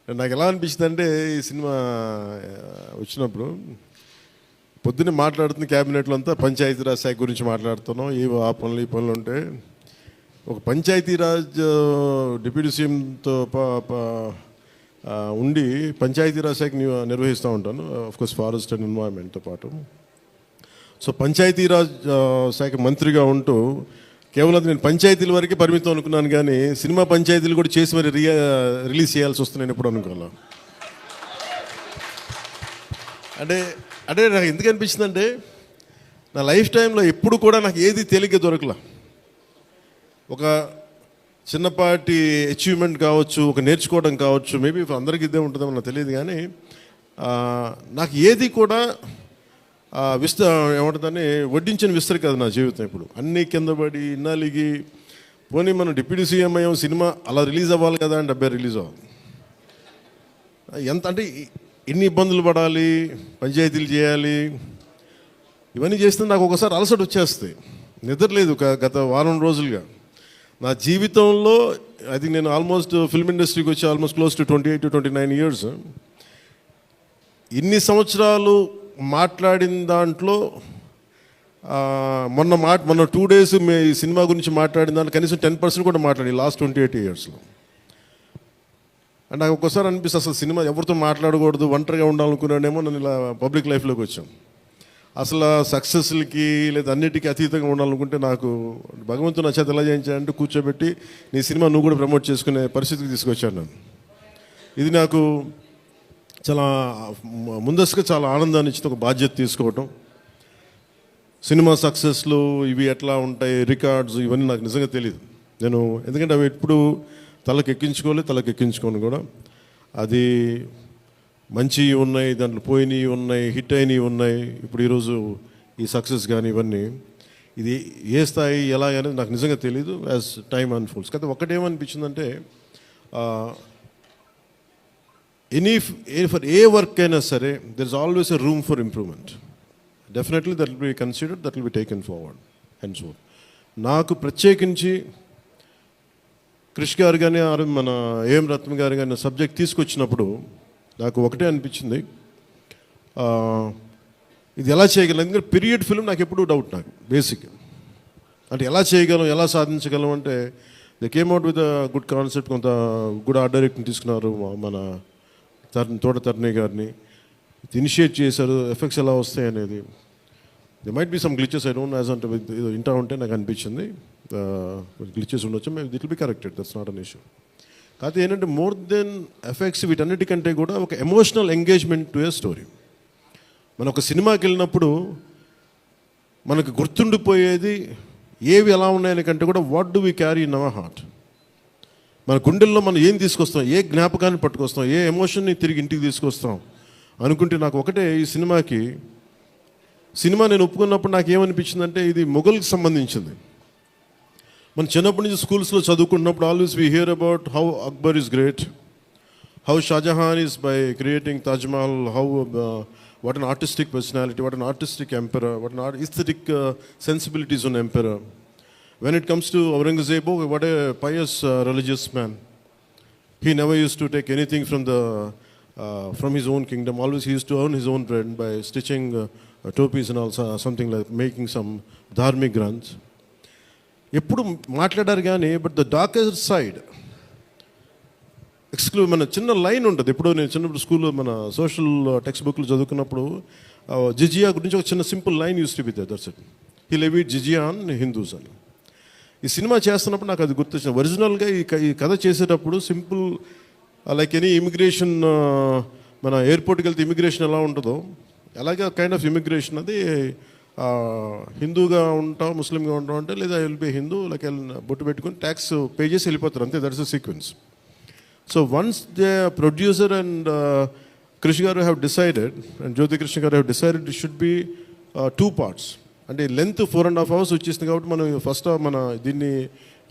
నాకు ఎలా అనిపించింది అంటే ఈ సినిమా వచ్చినప్పుడు పొద్దున్నే మాట్లాడుతున్న క్యాబినెట్లో అంతా పంచాయతీరాజ్ శాఖ గురించి మాట్లాడుతున్నాం, ఆ పనులు ఈ పనులు ఉంటే ఒక పంచాయతీరాజ్ డిప్యూటీ సీఎంతో ఉండి పంచాయతీరాజ్ శాఖ నిర్వహిస్తూ ఉంటాను, ఆఫ్కోర్స్ ఫారెస్ట్ అండ్ ఎన్వైరన్మెంట్తో పాటు. సో పంచాయతీరాజ్ శాఖ మంత్రిగా ఉంటూ కేవలం నేను పంచాయతీల వరకే పరిమితం అనుకున్నాను, కానీ సినిమా పంచాయతీలు కూడా చేసి మరి రిలీజ్ చేయాల్సి వస్తుంది నేను ఎప్పుడు అనుకోను. అంటే అంటే నాకు ఎందుకు అనిపించిందంటే నా లైఫ్ టైంలో ఎప్పుడు కూడా నాకు ఏది తేలిగ్గా దొరకలా. ఒక చిన్నపాటి అచీవ్మెంట్ కావచ్చు, ఒక నేర్చుకోవడం కావచ్చు, మేబీ అందరికీ ఇదే ఉంటుందేమో నాకు తెలియదు, కానీ నాకు ఏది కూడా ఏమంటుందని వడ్డించిన విస్తరి కాదు నా జీవితం. ఇప్పుడు అన్నీ కింద పడి ఇన్నాళ్ళకి పోనీ మనం డిప్యూటీ సీఎం అయ్యాం, సినిమా అలా రిలీజ్ అవ్వాలి కదా అని 70 రిలీజ్ అవ్వాలి. ఎంత అంటే ఎన్ని ఇబ్బందులు పడాలి, పంచాయతీలు చేయాలి, ఇవన్నీ చేస్తే నాకు ఒకసారి అలసట వచ్చేస్తాయి. నిద్రలేదు గత వారం రోజులుగా. నా జీవితంలో ఐ థింక్ నేను ఆల్మోస్ట్ ఫిల్మ్ ఇండస్ట్రీకి వచ్చి almost close to 28 to 29 years. ఇన్ని సంవత్సరాలు మాట్లాడిన దాంట్లో మొన్న 2 days ఈ సినిమా గురించి మాట్లాడిన దాంట్లో కనీసం 10% కూడా మాట్లాడి లాస్ట్ 28 yearsలో. అండ్ నాకు ఒక్కోసారి అనిపిస్తుంది అసలు సినిమా ఎవరితో మాట్లాడకూడదు, ఒంటరిగా ఉండాలనుకున్నానేమో. నేను ఇలా పబ్లిక్ లైఫ్లోకి వచ్చాను. అసలు సక్సెస్లకి లేదా అన్నిటికీ అతీతంగా ఉండాలనుకుంటే నాకు భగవంతుడు నా చేత ఎలా చేయించాడంటే కూర్చోబెట్టి నీ సినిమా నువ్వు కూడా ప్రమోట్ చేసుకునే పరిస్థితికి తీసుకొచ్చాను నేను. ఇది నాకు చాలా ముందస్తుగా చాలా ఆనందాన్ని ఇచ్చింది, ఒక బాధ్యత తీసుకోవటం. సినిమా సక్సెస్లు ఇవి ఎట్లా ఉంటాయి, రికార్డ్స్ ఇవన్నీ నాకు నిజంగా తెలియదు. నేను ఎందుకంటే అవి ఎప్పుడు తలకెక్కించుకోను కూడా. అది మంచి ఉన్నాయి, దాంట్లో పోయినవి ఉన్నాయి, హిట్ అయినవి ఉన్నాయి. ఇప్పుడు ఈరోజు ఈ సక్సెస్ కానీ ఇవన్నీ ఇది ఏ స్థాయి ఎలా అనేది నాకు నిజంగా తెలియదు యాజ్ టైమ్ అన్ఫోల్డ్స్. కానీ ఒకటేమనిపించిందంటే ఫర్ ఏ వర్క్ అయినా సరే there is always a room for improvement. Definitely that will be considered, that will be taken forward and so. నాకు ప్రత్యేకించి క్రిష్ గారు కానీ మన ఏఎం రత్న గారు కానీ సబ్జెక్ట్ తీసుకొచ్చినప్పుడు నాకు ఒకటే అనిపించింది, ఇది ఎలా చేయగలం. ఎందుకంటే పీరియడ్ ఫిల్మ్ నాకు ఎప్పుడూ డౌట్, నాకు బేసిక్ అంటే ఎలా చేయగలం, ఎలా సాధించగలం అంటే they came out with good concept. కొంత గుడ్ ఆర్ట్ డైరెక్ట్ని తీసుకున్నారు, మన తోట తరుణి గారిని ఇనిషియేట్ చేశారు. ఎఫెక్ట్స్ ఎలా వస్తాయి అనేది they might be some glitches, I don't as అంటే ఇంటా ఉంటే నాకు అనిపించింది గ్లిచెస్ ఉండొచ్చు, మేము it will be corrected, that's not an issue. కాకపోతే ఏంటంటే మోర్ దెన్ ఎఫెక్ట్స్ వీటన్నిటికంటే కూడా ఒక emotional engagement to a story. మనం ఒక సినిమాకి వెళ్ళినప్పుడు మనకు గుర్తుండిపోయేది ఏవి ఎలా ఉన్నాయని కంటే కూడా what do we carry in our heart. మన గుండెల్లో మనం ఏం తీసుకొస్తాం, ఏ జ్ఞాపకాన్ని పట్టుకొస్తాం, ఏ ఎమోషన్ని తిరిగి ఇంటికి తీసుకొస్తాం అనుకుంటే నాకు ఒకటే ఈ సినిమా నేను ఒప్పుకున్నప్పుడు నాకు ఏమనిపించిందంటే ఇది మొఘల్కి సంబంధించింది. మన చిన్నప్పటి నుంచి స్కూల్స్లో చదువుకున్నప్పుడు always we hear about how Akbar is great, how Shah Jahan is by creating Taj Mahal, how what an artistic personality, what an artistic emperor, what an aesthetic sensibilities on emperor. When it comes to Aurangzeb, what a pious religious man. He never used to take anything from his own kingdom. Always he used to earn his own bread by stitching topis and also something like making some dharmic granths. ఎప్పుడు మాట్లాడారు కానీ but the darker side మన చిన్న line ఉంటుంది. ఎప్పుడో నేను చిన్నప్పుడు స్కూల్లో మన సోషల్ టెక్స్ట్ బుక్లు చదువుకున్నప్పుడు జిజియా గురించి ఒక చిన్న simple line used to be there, that's it. He levied jizya on Hindus అని. ఈ సినిమా చేస్తున్నప్పుడు నాకు అది గుర్తొచ్చింది. ఒరిజినల్గా ఈ కథ చేసేటప్పుడు సింపుల్ లైక్ ఎనీ ఇమిగ్రేషన్, మన ఎయిర్పోర్ట్కి వెళ్తే ఇమిగ్రేషన్ ఎలా ఉంటుందో అలాగే కైండ్ ఆఫ్ ఇమిగ్రేషన్ అది. హిందూగా ఉంటాం, ముస్లింగా ఉంటాం అంటే లేదా విల్ బి హిందూ లైక్ బొట్టు పెట్టుకుని ట్యాక్స్ పే చేసి వెళ్ళిపోతారు, అంతే. That's the sequence. So once the producer and కృషి గారు హ్యావ్ డిసైడెడ్ అండ్ జ్యోతి కృష్ణ గారు have decided it should be 2 parts. అంటే లెంత్ 4.5 hours వచ్చేసింది కాబట్టి మనం ఫస్ట్ మన దీన్ని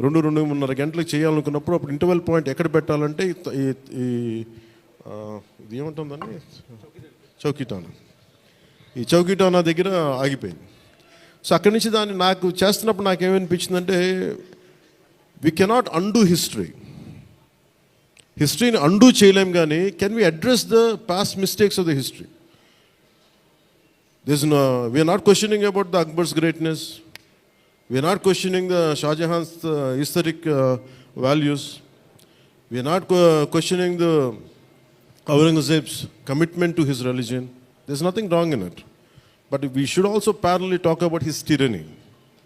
2-2.5 గంటలకు చేయాలనుకున్నప్పుడు అప్పుడు ఇంటర్వెల్ పాయింట్ ఎక్కడ పెట్టాలంటే ఇది ఏమంటుందండి, చౌకీటానా. ఈ చౌకీటానా దగ్గర ఆగిపోయింది. సో అక్కడి నుంచి దాన్ని నాకు చేస్తున్నప్పుడు నాకేమనిపించిందంటే we cannot undo history. హిస్టరీని అండూ చేయలేం కానీ can we address the past mistakes of the history? We're not questioning about the Akbar's greatness, we're not questioning the Shah Jahan's historic values, we're not questioning the Aurangzeb's commitment to his religion. There is nothing wrong in it. But we should also parallelly talk about his tyranny,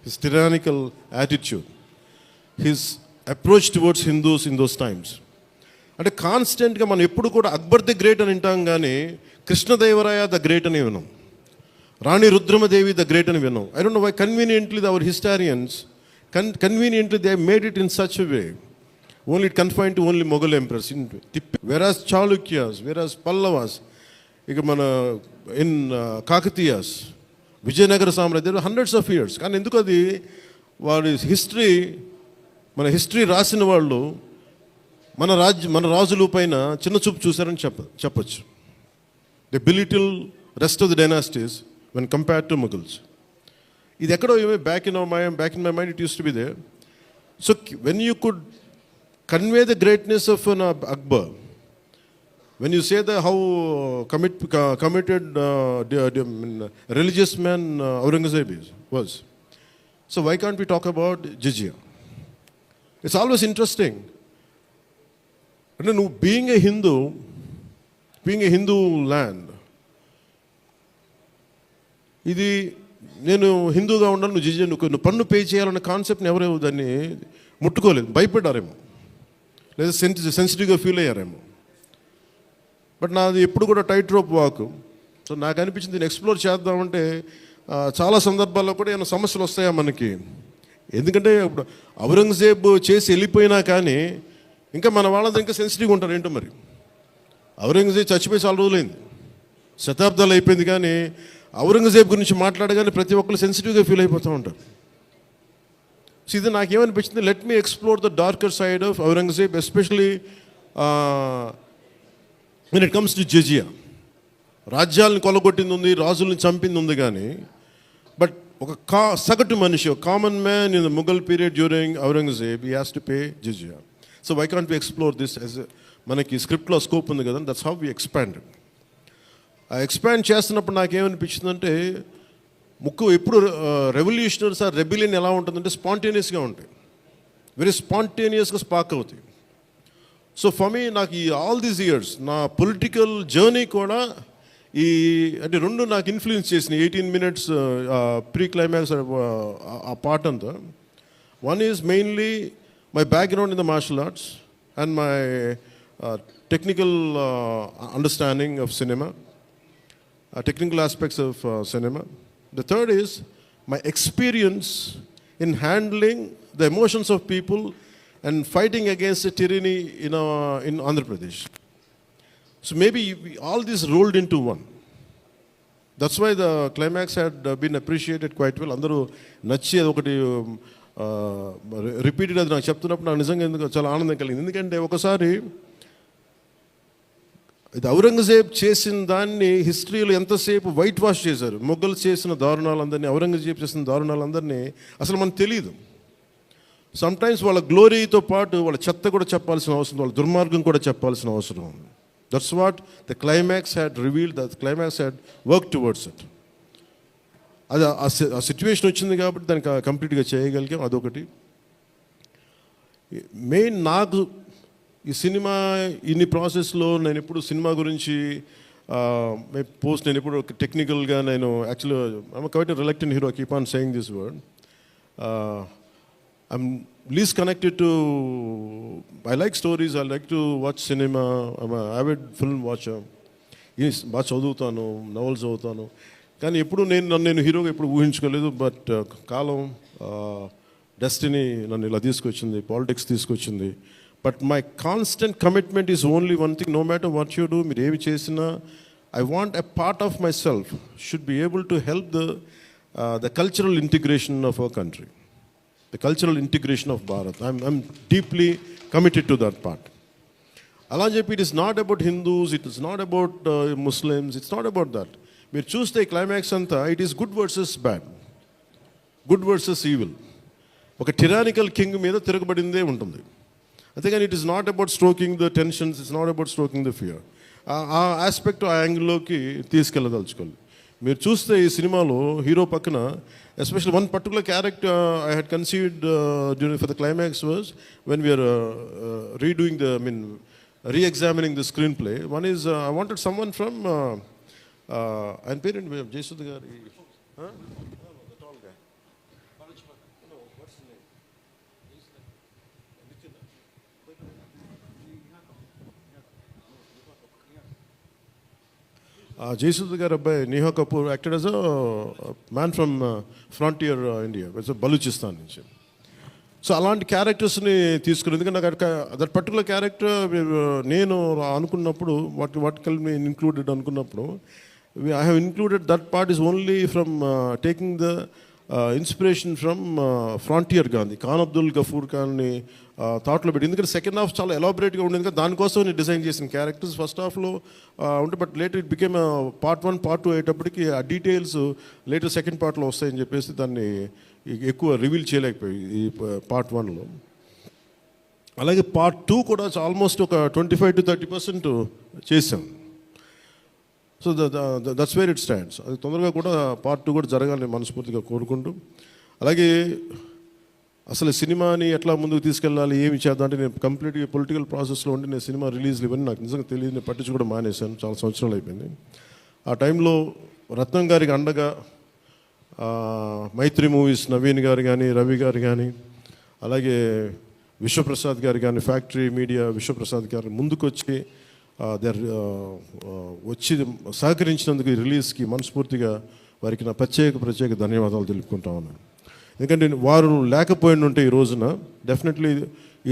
his tyrannical attitude, his approach towards Hindus in those times. అంటే కాన్స్టెంట్గా మనం ఎప్పుడు కూడా Akbar the great అని వింటాం కానీ Krishnadevaraya the great అని విన్నాం, రాణి రుద్రమదేవి ద గ్రేట్ అని విన్నాం. I don't know why conveniently our historians conveniently they made it in such way only it confine to only Mughal empires. Whereas Chalukyas, whereas Pallavas, ఇక మన ఇన్ కాకతీయాస్, విజయనగర సామ్రాజ్యం హండ్రెడ్స్ ఆఫ్ ఇయర్స్. కానీ ఎందుకు అది వారి హిస్టరీ, మన హిస్టరీ రాసిన వాళ్ళు మన రాజుల పైన చిన్న చూపు చూశారని చెప్పచ్చు. The belittle rest of the dynasties when compared to Mughals. ఇది ఎక్కడో back in my mind it used to be there. So when you could convey the greatness of an Akbar, when you say that how committed religious man Aurangzeb was, so why can't we talk about jizya? It's always interesting. And no, being a Hindu land, ఇది నేను హిందూగా ఉండాలి, నువ్వు జిజియా నువ్వు పన్ను pay చేయాలన్న కాన్సెప్ట్ని ఎవరేమో దాన్ని ముట్టుకోలేదు, భయపడ్డారేమో, లేదా సెన్సిటివ్గా ఫీల్ అయ్యారేమో. బట్ నాది ఎప్పుడు కూడా టైట్ రోప్ వాక్. సో నాకు అనిపించింది దీన్ని ఎక్స్ప్లోర్ చేద్దామంటే చాలా సందర్భాల్లో కూడా ఏమైనా సమస్యలు వస్తాయా మనకి. ఎందుకంటే ఇప్పుడు ఔరంగజేబ్ చేసి వెళ్ళిపోయినా కానీ ఇంకా మన వాళ్ళంతా ఇంకా సెన్సిటివ్గా ఉంటారు ఏంటో మరి. ఔరంగజేబ్ చచ్చిపోయి చాలా రోజులైంది, శతాబ్దాలు అయిపోయింది, కానీ ఔరంగజేబ్ గురించి మాట్లాడగానే ప్రతి ఒక్కరు సెన్సిటివ్గా ఫీల్ అయిపోతూ ఉంటారు. సో ఇది నాకేమనిపించింది, let me explore the darker side of Aurangzeb, especially when it comes to jizya. రాజ్యాలను కొలగొట్టింది ఉంది, రాజుల్ని చంపింది ఉంది, కానీ బట్ ఒక సగటు మనిషి, ఒక common man in the Mughal period during Aurangzeb, he has to pay jizya. So why can't we explore this as మనకి స్క్రిప్ట్లో స్కోప్ ఉంది కదా, దట్స్ హౌ వి ఎక్స్పాండెడ్. ఆ ఎక్స్పాండ్ చేస్తున్నప్పుడు నాకేమనిపించిందంటే ఎప్పుడు రెవల్యూషనరీస్ ఆ రెబిలియన్ ఎలా ఉంటుందంటే స్పాంటేనియస్గా ఉంటాయి, వెరీ స్పాంటేనియస్గా స్పార్క్ అవుతాయి. సో ఫర్ మీ నాకు ఈ ఆల్ దీస్ ఇయర్స్ నా పొలిటికల్ జర్నీ కూడా అంటే రెండు నాకు ఇన్ఫ్లుయెన్స్ చేసినాయి. 18 minutes ప్రీ క్లైమాక్స్ ఆ పార్ట్ అంతా. One is mainly my background in the martial arts and my technical understanding of cinema, technical aspects of cinema. The third is my experience in handling the emotions of people and fighting against the tyranny in Andhra Pradesh. So maybe all this rolled into one. That's why the climax had been appreciated quite well. Andaru nachi adokati repeated adi naaku cheptunnappudu naaku nijanga enduko chaala aanandam kalindi. Endukante okasari ఇది ఔరంగజేబ్ చేసిన దాన్ని హిస్టరీలో ఎంతసేపు white wash చేశారు. మొఘల్ చేసిన దారుణాలందరినీ, ఔరంగజేబ్ చేసిన దారుణాలందరినీ అసలు మనకు తెలియదు. సమ్టైమ్స్ వాళ్ళ గ్లోరీతో పాటు వాళ్ళ చెత్త కూడా చెప్పాల్సిన అవసరం, వాళ్ళ దుర్మార్గం కూడా చెప్పాల్సిన అవసరం ఉంది. That's what the climax had revealed, the climax had work towards it. అది ఆ సిచ్యువేషన్ వచ్చింది కాబట్టి దానికి కంప్లీట్గా చేయగలిగాం. అదొకటి మెయిన్. నాకు ఈ సినిమా ఇన్ని ప్రాసెస్లో నేను ఎప్పుడు సినిమా గురించి నేను ఎప్పుడు టెక్నికల్గా నేను యాక్చువల్గా I'm quite reluctant hero, keep on saying this word. I'm least connected to, I like stories, I like to watch cinema, I'm an avid film watcher. బాగా చదువుతాను, నవల్స్ చదువుతాను, కానీ ఎప్పుడు నేను హీరోగా ఎప్పుడు ఊహించుకోలేదు. బట్ కాలం, డెస్టినీ నన్ను ఇలా తీసుకొచ్చింది, పాలిటిక్స్ తీసుకొచ్చింది. But my constant commitment is only one thing, no matter what you do, మీరు ఏమి చేసినా I want a part of my self should be able to help the cultural integration of our country, the cultural integration of Bharat. I'm deeply committed to that part. Alanjepi, it is not about Hindus, it is not about Muslims, it's not about that. Meer chuste climax anta, it is good versus bad, good versus evil. ఒక టిరానికల్ king మీద తిరగబడిందే ఉంటుంది. అంతేగాని it is not about stroking the tensions, it's not about stroking the fear. ఆ aspect, ఆ యాంగిల్లోకి తీసుకెళ్ళదలుచుకోవాలి. మీరు చూస్తే ఈ సినిమాలో హీరో పక్కన especially one particular character I had conceived during for the climax was when we are redoing the re-examining the screenplay. One is I wanted someone from ఆయన పేరేంటి జయసుధ గారి, the tall guy. జయసుధ గారి అబ్బాయి Niha Kapoor acted as a man from frontier India, Balochistan నుంచి. So అలాంటి క్యారెక్టర్స్ని తీసుకుని, ఎందుకంటే నాకు దట్ పర్టికులర్ క్యారెక్టర్ నేను అనుకున్నప్పుడు వాట్ కెన్ బి ఇన్క్లూడెడ్ అనుకున్నప్పుడు I have included that part is only from taking the inspiration from frontier Gandhi, Khan Abdul Ghaffar ఖాన్ని థాట్లో పెట్టి. ఎందుకంటే సెకండ్ హాఫ్ చాలా ఎలాబరేట్గా ఉండేది కదా, దానికోసం నేను డిజైన్ చేసిన క్యారెక్టర్స్ ఫస్ట్ హాఫ్లో ఉంటే, but later it became part 1 part 2 అయ్యేటప్పటికి ఆ డీటెయిల్స్ లేటర్ సెకండ్ పార్ట్లో వస్తాయని చెప్పేసి దాన్ని ఎక్కువ రివీల్ చేయలేకపోయి ఈ పార్ట్ 1లో. అలాగే పార్ట్ 2 కూడా ఆల్మోస్ట్ ఒక 25 to 30% చేసాం. So that's where it stands. అది తొందరగా కూడా పార్ట్ 2 కూడా జరగాలని మనస్ఫూర్తిగా కోరుకుంటూ, అలాగే అసలు సినిమాని ఎట్లా ముందుకు తీసుకెళ్ళాలి, ఏమి చేద్దాం అంటే నేను కంప్లీట్గా పొలిటికల్ ప్రాసెస్లో ఉండి నేను సినిమా రిలీజ్లు ఇవన్నీ నాకు నిజంగా తెలియదు, నేను పట్టించుకోవడం మానేశాను, చాలా సంవత్సరాలు అయిపోయింది. ఆ టైంలో రత్నం గారికి అండగా మైత్రి మూవీస్ నవీన్ గారు కానీ, రవి గారు కానీ, అలాగే విశ్వప్రసాద్ గారు కానీ, ఫ్యాక్టరీ మీడియా విశ్వప్రసాద్ గారు ముందుకు వచ్చి వచ్చి సహకరించినందుకు ఈ రిలీజ్కి మనస్ఫూర్తిగా వారికి నా ప్రత్యేక ధన్యవాదాలు తెలుపుకుంటా ఉన్నాను. ఎందుకంటే వారు లేకపోయిన ఉంటే ఈ రోజున డెఫినెట్లీ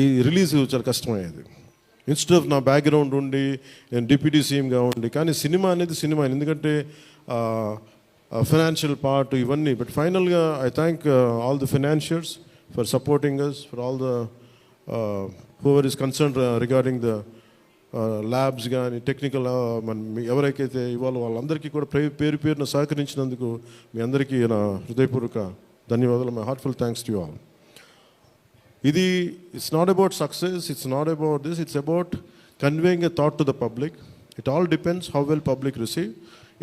ఈ రిలీజ్ చాలా కష్టమయ్యేది. ఇన్స్టెడ్ ఆఫ్ నా బ్యాక్గ్రౌండ్ ఉండి నేను డిప్యూటీ సీఎంగా ఉండి, కానీ సినిమా అనేది సినిమా, ఎందుకంటే ఫైనాన్షియల్ పార్ట్ ఇవన్నీ. బట్ ఫైనల్గా I thank all the financiers for supporting us, for all the whoever is concern regarding the labs కానీ టెక్నికల్ ఎవరికైతే ఇవ్వాలో వాళ్ళందరికీ కూడా పేరున సహకరించినందుకు మీ అందరికీ నా హృదయపూర్వక ధన్యవాదాలు. My heartful thanks to you all. ఇది it's not about success, it's not about this, it's about conveying a thought to the public. It all depends how well public receive.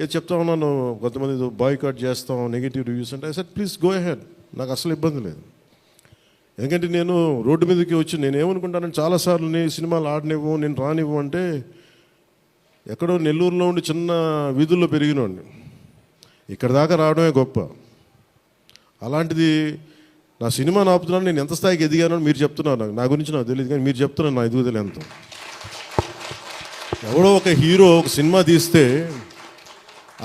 ఏది చెప్తా ఉన్నాను, కొంతమంది బాయ్కాట్ చేస్తాం, నెగిటివ్ రివ్యూస్ అంటే, I said please go ahead, నాకు అసలు ఇబ్బంది లేదు. ఎందుకంటే నేను రోడ్డు మీదకి వచ్చి నేను ఏమనుకుంటానంటే చాలాసార్లు నేను సినిమాలు ఆడనివ్వు, నేను రానివ్వు అంటే, ఎక్కడో నెల్లూరులో ఉండి చిన్న వీధుల్లో పెరిగినోడిని, ఇక్కడ దాకా రావడమే గొప్ప. అలాంటిది నా సినిమాని ఆపుతున్నాను, నేను ఎంత స్థాయికి ఎదిగానో మీరు చెప్తున్నారు. నా గురించి నాకు తెలియదు, కానీ మీరు చెప్తున్నారు నా ఎదుగుదల ఎంత. ఎవడో ఒక హీరో ఒక సినిమా తీస్తే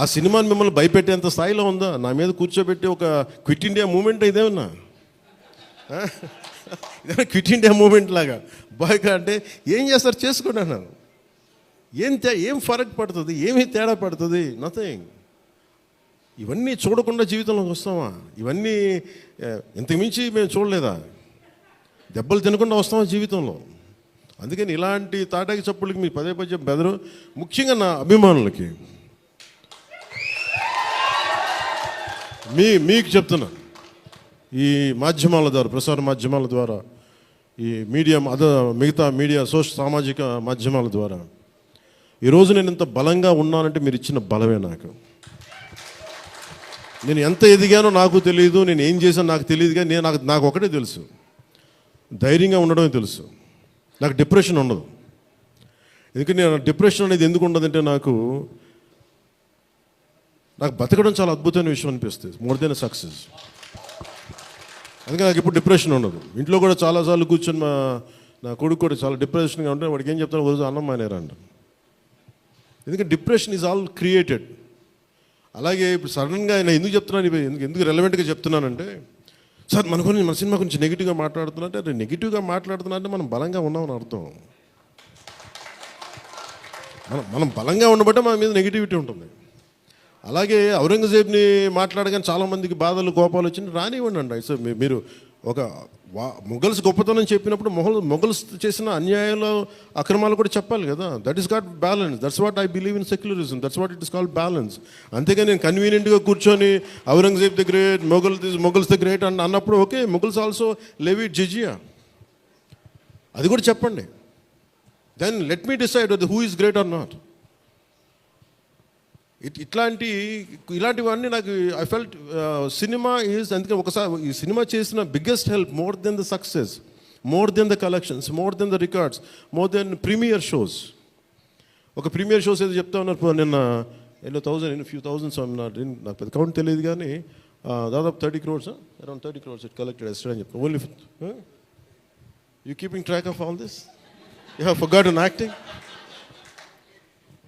ఆ సినిమాని మిమ్మల్ని భయపెట్టేంత స్థాయిలో ఉందా? నా మీద కూర్చోబెట్టి ఒక క్విట్ ఇండియా మూమెంట్ ఇదేమన్నా, ఇదేమన్నా క్విట్ ఇండియా మూమెంట్ లాగా బాయ్కా అంటే ఏం చేస్తారు చేసుకోండి అన్నాను. ఏం ఫరక్ పడుతుంది, ఏమి తేడా పడుతుంది? నథింగ్. ఇవన్నీ చూడకుండా జీవితంలోకి వస్తామా? ఇవన్నీ ఇంతకుమించి మేము చూడలేదా? దెబ్బలు తినకుండా వస్తామా జీవితంలో? అందుకని ఇలాంటి తాటాకి చప్పుళ్ళకి మీరు పదే బెదరు. ముఖ్యంగా నా అభిమానులకి మీకు చెప్తున్నా, ఈ మాధ్యమాల ద్వారా, ప్రసార మాధ్యమాల ద్వారా, ఈ మీడియా మిగతా మీడియా సామాజిక మాధ్యమాల ద్వారా ఈరోజు నేను ఇంత బలంగా ఉన్నానంటే మీరు ఇచ్చిన బలమే. నేను ఎంత ఎదిగానో నాకు తెలియదు, నేను ఏం చేశానో నాకు తెలియదు, కానీ నాకు ఒకటే తెలుసు, ధైర్యంగా ఉండడమే తెలుసు. నాకు డిప్రెషన్ ఉండదు. ఎందుకంటే డిప్రెషన్ అనేది ఎందుకు ఉండదంటే నాకు బతకడం చాలా అద్భుతమైన విషయం అనిపిస్తుంది, మోర్ దెన్ సక్సెస్. అందుకే నాకు ఇప్పుడు డిప్రెషన్ ఉండదు. ఇంట్లో కూడా చాలాసార్లు కూర్చొని నా కొడుకు కూడా చాలా డిప్రెషన్గా ఉంటే వాడికి ఏం చెప్తాను, రోజు అన్నం మానేరంట. ఎందుకంటే డిప్రెషన్ ఈజ్ ఆల్ క్రియేటెడ్. అలాగే ఇప్పుడు సడన్గా ఆయన ఎందుకు చెప్తున్నాను, ఎందుకు రెలవెంట్గా చెప్తున్నానంటే, సార్ మన సినిమా గురించి నెగిటివ్గా మాట్లాడుతున్నట్టే, అదే నెగిటివ్గా మాట్లాడుతున్నట్టే మనం బలంగా ఉన్నామని అర్థం. మనం బలంగా ఉండబట్టే మన మీద నెగిటివిటీ ఉంటుంది. అలాగే ఔరంగజేబ్ని మాట్లాడగానే చాలామందికి బాధలు కోపాలు వచ్చింది, రానివ్వండి అండి. సో మీరు ఒక మొఘల్స్ గొప్పతనం చెప్పినప్పుడు మొఘల్స్ చేసిన అన్యాయాలు అక్రమాలు కూడా చెప్పాలి కదా. That is got balance. That's what I believe in secularism. That's what it is called balance. అంతేగా నేను కన్వీనియంట్గా కూర్చొని Aurangzeb the great, Mughals the great అన్నప్పుడు okay, Mughals also levied jizya, అది కూడా చెప్పండి. Then let me decide who is great or not. ఇలాంటివన్నీ నాకు ఐ ఫెల్ట్ సినిమా ఈజ్, అందుకే ఒకసారి ఈ సినిమా చేసిన biggest help more than the success, more than the collections, more than the records, more than premiere shows. ఒక premiere shows ఏదో చెప్తా ఉన్నారు నిన్న, ఫ్యూ థౌజండ్స్, నాకు పెద్ద కౌంట్ తెలియదు కానీ దాదాపు 30 crores, around 30 crores it collected yesterday అని చెప్తాను. Only you keeping track of all this? You have forgotten acting.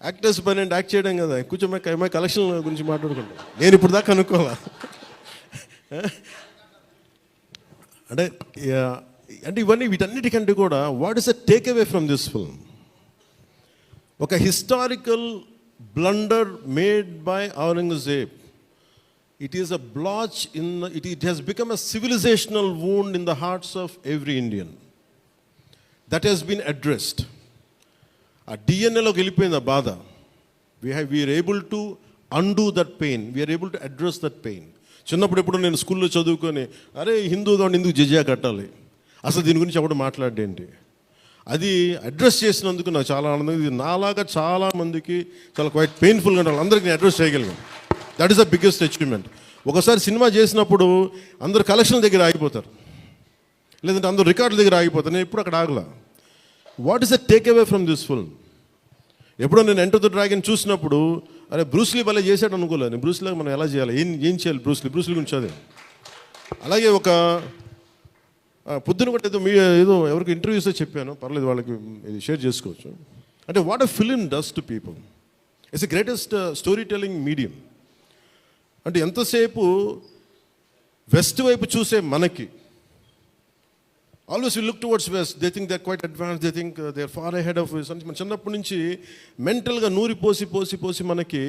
Actors పని అంటే యాక్ట్ చేయడం కదా, కూర్చోమై కలెక్షన్ గురించి మాట్లాడుకుంటాం. నేను ఇప్పుడు దాకా అనుకోవాలా అంటే ఇవన్నీ వీటన్నిటికంటే కూడా what is a take away from this film? ఒక historical blunder made by Aurangzeb. It is a blotch in it has become a civilizational wound in the hearts of every Indian. That has been addressed. ఆ డిఎన్ఏలోకి వెళ్ళిపోయింది ఆ బాధ. We are able to undo that pain, we are able to address that pain. చిన్నప్పుడు ఎప్పుడు నేను స్కూల్లో చదువుకొని అరే హిందూగా ఉండి ఎందుకు జిజియా కట్టాలి, అసలు దీని గురించి ఎవడు మాట్లాడేంటి, అది అడ్రస్ చేసినందుకు నాకు చాలా ఆనందం. ఇది నాలాగా చాలామందికి చాలా క్వైట్ పెయిన్ఫుల్గా ఉండాలి, అందరికీ నేను అడ్రస్ చేయగలిగాను. That is the biggest achievement. ఒకసారి సినిమా చేసినప్పుడు అందరు కలెక్షన్ల దగ్గర ఆగిపోతారు, లేదంటే అందరూ రికార్డుల దగ్గర ఆగిపోతారు. నేను ఎప్పుడు అక్కడ ఆగలా. What is the take away from this film? ఎప్పుడో నేను ఎంటర్ ద డ్రాగన్ చూసినప్పుడు అరే బ్రూస్లీ భలే చేశాడు అనుకోలేదు. నేను బ్రూస్లీగా మనం ఎలా చేయాలి, ఏం చేయాలి, బ్రూస్లీ గురించి చదివా. అలాగే ఒక పొద్దున కూడా ఏదో ఎవరికి ఇంటర్వ్యూస్లో చెప్పాను, పర్లేదు వాళ్ళకి ఇది షేర్ చేసుకోవచ్చు. అంటే what a film does to people. It's the greatest story telling medium. అంటే ఎంతసేపు వెస్ట్ వైపు చూసే మనకి always we look towards west, they think they are quite advance, they think they are far ahead of west. అంటే మన చిన్నప్పటి నుంచి మెంటల్గా నూరి పోసి మనకి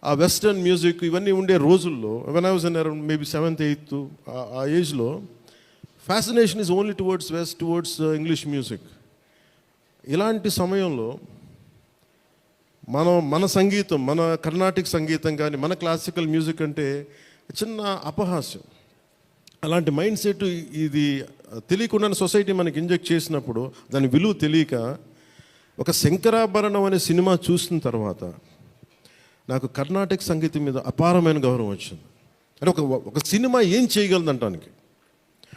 ఆ వెస్టర్న్ మ్యూజిక్ ఇవన్నీ ఉండే రోజుల్లో, when I was in around maybe 7th 8th ఆ ఏజ్లో fascination is only towards west, towards English music. ఇలాంటి సమయంలో మన సంగీతం, మన కర్ణాటిక్ సంగీతం కానీ మన క్లాసికల్ మ్యూజిక్ అంటే చిన్న అపహాస్యం. అలాంటి మైండ్ సెట్ ఇది తెలియకుండా సొసైటీ మనకి ఇంజెక్ట్ చేసినప్పుడు దాని విలువ తెలియక ఒక శంకరాభరణం అనే సినిమా చూసిన తర్వాత నాకు కర్ణాటక సంగీతం మీద అపారమైన గౌరవం వచ్చింది. అంటే ఒక సినిమా ఏం చేయగలదంటానికి.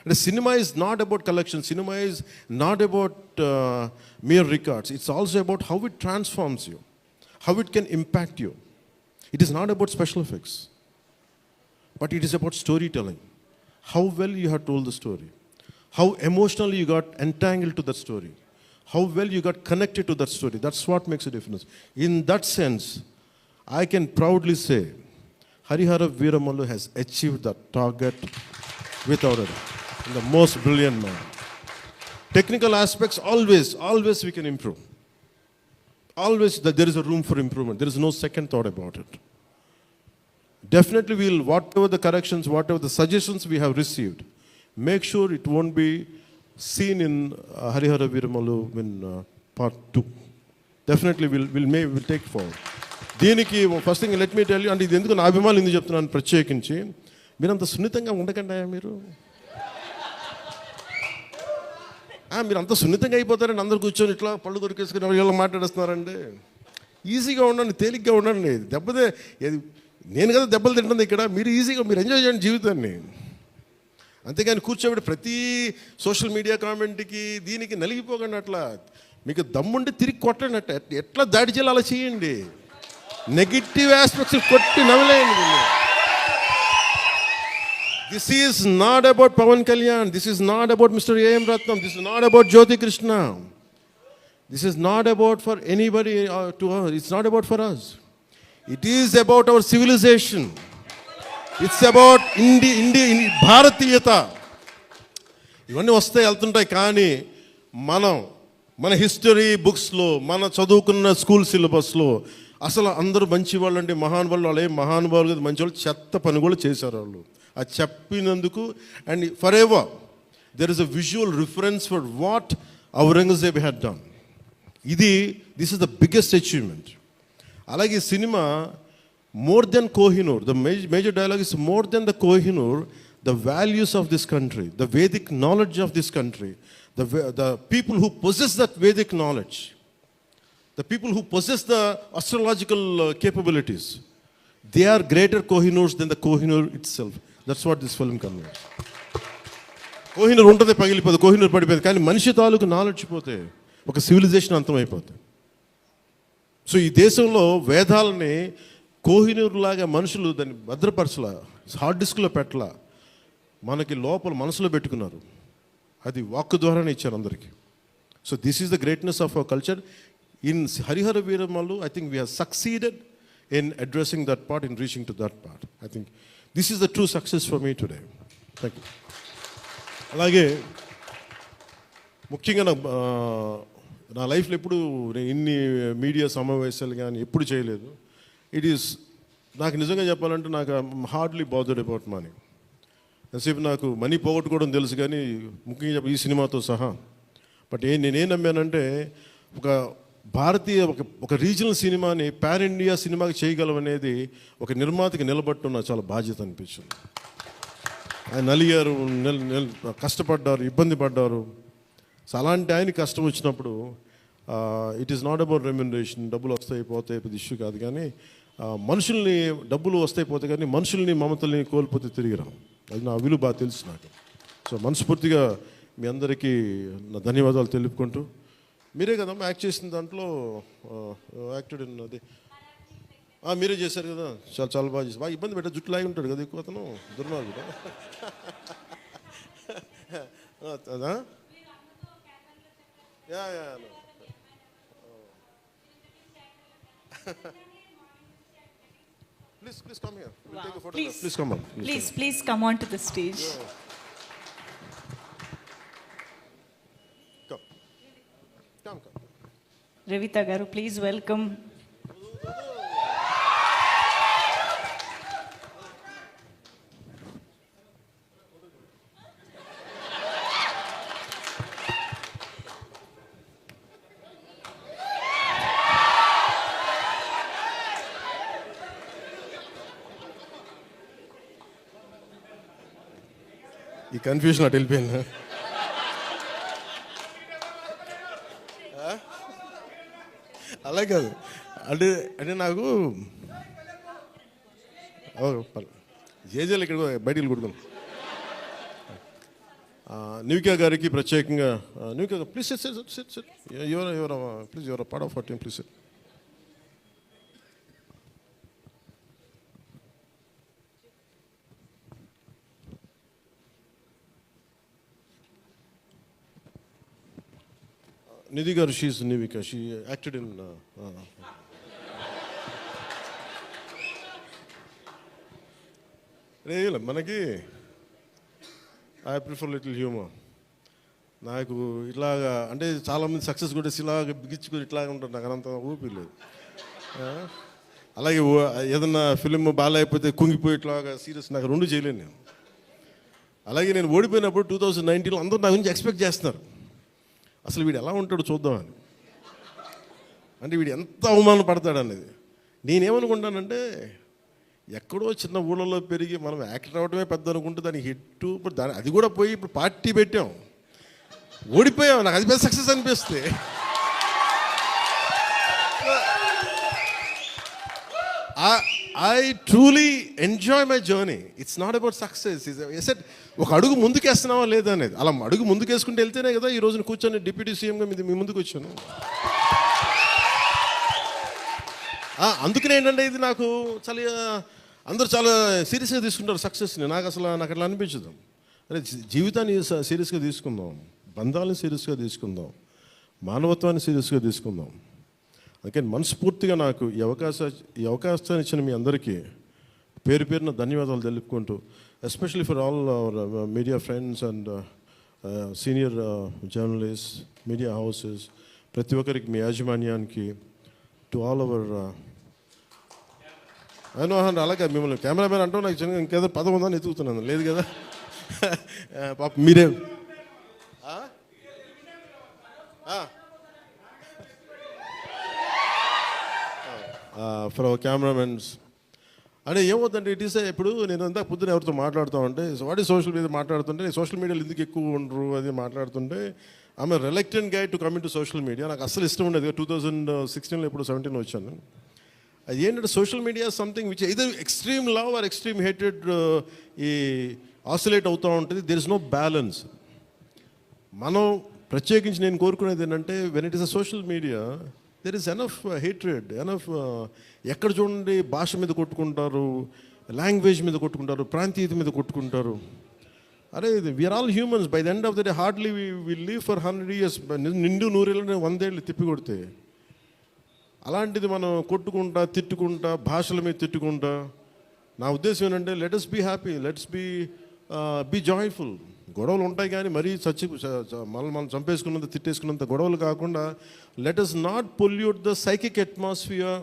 అంటే cinema is not about collection, cinema is not about mere records. It's also about how it transforms you, how it can impact you. It is not about special effects, but it is about storytelling. How well you have told the story, how emotionally you got entangled to that story, how well you got connected to that story. That's what makes a difference. In that sense, I can proudly say Harihara Veeramallu has achieved that target without a doubt. The most brilliant man. Technical aspects, always we can improve. Always there is a room for improvement. There is no second thought about it. Definitely we'll, whatever the corrections, whatever the suggestions we have received, make sure it won't be seen in Harihara Veeramallu in part 2. Definitely we'll take forward. దీనికి first thing let me tell you, అంటే ఇది ఎందుకు నా అభిమానులు ఎందుకు చెప్తున్నాను ప్రత్యేకించి, మీరు అంత సున్నితంగా ఉండకండి. మీరు అంత సున్నితంగా అయిపోతారండి, అందరు కూర్చొని ఇట్లా పళ్ళు కొరికేసుకుని ఇలా మాట్లాడేస్తున్నారండి. ఈజీగా ఉండండి, తేలిగ్గా ఉండండి. నేను కదా దెబ్బలు తింటుంది ఇక్కడ, మీరు ఈజీగా మీరు ఎంజాయ్ చేయండి జీవితాన్ని. అంతేగాని కూర్చోబెట్టి ప్రతి సోషల్ మీడియా కామెంట్కి దీనికి నలిగిపోకండి. అట్లా మీకు దమ్ముండి తిరిగి కొట్టండి. ఎట్లా దాడి చేయాలి అలా చేయండి. నెగిటివ్ ఆస్పెక్ట్స్ కొట్టి నవ్వలేయండి. This is not about Pawan Kalyan. This is not about Mr. A.M. Ratnam. This is not about Jyoti Krishna. This is not about for anybody to us. It's not about for us. It is about our civilization. It's about Bharatiyata. ఇవన్నీ వస్తాయి వెళ్తుంటాయి, కానీ మన history బుక్స్లో, మన చదువుకున్న school సిలబస్లో అసలు అందరూ మంచి వాళ్ళు అంటే మహానుభావులు, వాళ్ళు ఏం మహానుభావులు కదా, మంచి వాళ్ళు చెత్త పని కూడా చేశారు వాళ్ళు. అది చెప్పినందుకు and for ever there is a visual reference for what Aurangzeb had done. This is the biggest achievement. అలాగే cinema more than Kohinoor, the major dialogue is more than the Kohinoor, the values of this country, the Vedic knowledge of this country, the people who possess that Vedic knowledge, the people who possess the astrological capabilities, they are greater Kohinoors than the Kohinoor itself. That's what this film conveys. Kohinoor ఉంటుంది, పగిలిపోతుంది, కోహినూర్ పడిపోతుంది, కానీ మనిషి తాలూకు knowledge పోతే ఒక civilisation అంతమైపోతుంది. So ఈ దేశంలో వేదాలని కోహినూర్ లాగా మనుషులు దాన్ని భద్రపరచలా, హార్డ్ డిస్క్లో పెట్టలా, మనకి లోపల మనసులో పెట్టుకున్నారు. అది వాక్ ద్వారానే ఇచ్చారు అందరికీ. So this is the greatness of our culture. In Harihara Veeramallu I think we have succeeded in addressing that part, in reaching to that part. I think this is the true success for me today. Thank you. అలాగే ముఖ్యంగా నా లైఫ్లో ఎప్పుడు ఇన్ని media సమావేశాలు కానీ ఎప్పుడు చేయలేదు. నాకు నిజంగా చెప్పాలంటే నాకు హార్డ్లీ బాదర్డ్ అబౌట్ మనీ. ఎంతసేపు నాకు మనీ పోగొట్టుకోవడం తెలుసు, కానీ ముఖ్యంగా ఈ సినిమాతో సహా. బట్ నేనేం నమ్మానంటే ఒక భారతీయ ఒక రీజనల్ సినిమాని పాన్ ఇండియా సినిమాకి చేయగలం అనేది ఒక నిర్మాతకి నిలబట్టున్న చాలా బాధ్యత అనిపించింది. ఆయన నలిగారు, కష్టపడ్డారు, ఇబ్బంది పడ్డారు. సో అలాంటి ఆయన కష్టం వచ్చినప్పుడు it is not about remuneration, డబ్బులు వస్తాయి పోతాయి, పెద్ద ఇష్యూ కాదు. కానీ మనుషుల్ని, డబ్బులు వస్తాయి పోతాయి కానీ మనుషుల్ని, మమతల్ని కోల్పోతే తిరిగి రాం. అది నా విలువ బాగా తెలుసు నాకు. సో మనస్ఫూర్తిగా మీ అందరికీ నా ధన్యవాదాలు తెలుపుకుంటూ, మీరే కదమ్మా యాక్ట్ చేసిన దాంట్లో యాక్టెడ్ అది మీరే చేశారు కదా, చాలా చాలా బాగా చేశారు. బాగా ఇబ్బంది పెట్టా, జుట్టు లాగి ఉంటాడు కదా ఎక్కువ అతను, దుర్మార్గుడు. అదా Please come here. We'll take a photograph. Please come on. Please come on to the stage. Come. Revita garu, please welcome. ఈ కన్ఫ్యూజన్ అటు వెళ్ళిపోయింది. అలా కాదు అంటే నాకు జేజేలు ఇక్కడ బయటికి కొడుకున్నాను. నివికా గారికి ప్రత్యేకంగా, Nivika please please your part of our team, please. Nidhi garu, she's Nivika. She acted in. మనకి ఐ ప్రిఫర్ లిటిల్ హ్యూమర్. నాకు ఇట్లాగా అంటే చాలామంది సక్సెస్ కూడా ఇలాగ బిగించుకుని ఇట్లాగా ఉంటారు, నాకు అంత ఊపి లేదు. అలాగే ఏదన్నా ఫిలిం బాగాలేకపోతే కుంగిపోయి ఇట్లాగా సీరియస్, నాకు రెండు చేయలేను నేను. అలాగే నేను ఓడిపోయినప్పుడు 2019లో అందరూ నా గురించి ఎక్స్పెక్ట్ చేస్తున్నారు, అసలు వీడు ఎలా ఉంటాడు చూద్దామని, అంటే వీడు ఎంత అవమానం పడతాడు అనేది. నేనేమనుకుంటానంటే ఎక్కడో చిన్న ఊళ్ళలో పెరిగి మనం యాక్టర్ అవడమే పెద్ద అనుకుంటే దానికి హిట్, ఇప్పుడు అది కూడా పోయి ఇప్పుడు పార్టీ పెట్టాం, ఓడిపోయాం, నాకు అది పెద్ద సక్సెస్ అనిపిస్తే. I truly enjoy my journey. It's not about success. ఒక అడుగు ముందుకేస్తున్నావా లేదా అనేది. అలా అడుగు ముందుకేసుకుంటూ వెళ్తేనే కదా ఈ రోజున కూర్చొని డిప్యూటీ సీఎంగా మీ ముందుకు వచ్చాను. అందుకనే ఏంటంటే ఇది నాకు చాలా, అందరూ చాలా సీరియస్గా తీసుకుంటారు సక్సెస్ని. నాకు అట్లా అనిపించదు. అరే జీవితాన్ని సీరియస్గా తీసుకుందాం, బంధాలను సీరియస్గా తీసుకుందాం, మానవత్వాన్ని సీరియస్గా తీసుకుందాం. అందుకని మనస్ఫూర్తిగా నాకు ఈ అవకాశాన్ని ఇచ్చిన మీ అందరికీ పేరు పేరున ధన్యవాదాలు తెలుపుకుంటూ, especially for all our media friends and senior journalist, media houses, ప్రతి ఒక్కరికి, మీ యాజమాన్యానికి, టు ఆల్ అవర్ అలాగే మిమ్మల్ని కెమెరామెన్ అంటూ నాకు చిన్న ఇంకేదో పదం ఉందని ఎత్తుకుతున్నాను, లేదు కదా పాప మీరే ఫర్ అవర్ కెమెరామెన్స్. అంటే ఏమవుతుందంటే ఇట్ ఈస్ ఇప్పుడు నేను అంతా పొద్దున ఎవరితో మాట్లాడుతూ ఉంటే వాట్ ఈ సోషల్ మీడియా మాట్లాడుతుంటే నేను సోషల్ మీడియాలో ఎందుకు ఎక్కువ ఉండరు అది మాట్లాడుతుంటే I'm reluctant guy to coming to social media. నాకు అసలు ఇష్టం ఉండేది. 2016లో ఇప్పుడు 17 వచ్చాను. అది ఏంటంటే social media something which either extreme love or extreme hated ఈ ఆసిలేట్ అవుతూ ఉంటుంది. There is no balance. మనం ప్రత్యేకించి నేను కోరుకునేది ఏంటంటే when it is a social media there is enough hatred, enough ఎక్కడ చూడండి భాష మీద కొట్టుకుంటారు, లాంగ్వేజ్ మీద కొట్టుకుంటారు, ప్రాంతీయత మీద కొట్టుకుంటారు. అరే we are all humans. By the end of the day hardly we live for 100 years. నిండు 100 ఏళ్ళని 100 ఏళ్ళు తిప్పి కొడితే అలాంటిది మనం కొట్టుకుంటా తిట్టుకుంటా భాషల మీద తిట్టుకుంటా. నా ఉద్దేశం ఏంటంటే let us be happy, let's be joyful. గొడవలు ఉంటాయి కానీ మరీ మనం చంపేసుకున్నంత తిట్టేసుకున్నంత గొడవలు కాకుండా let us not pollute the psychic atmosphere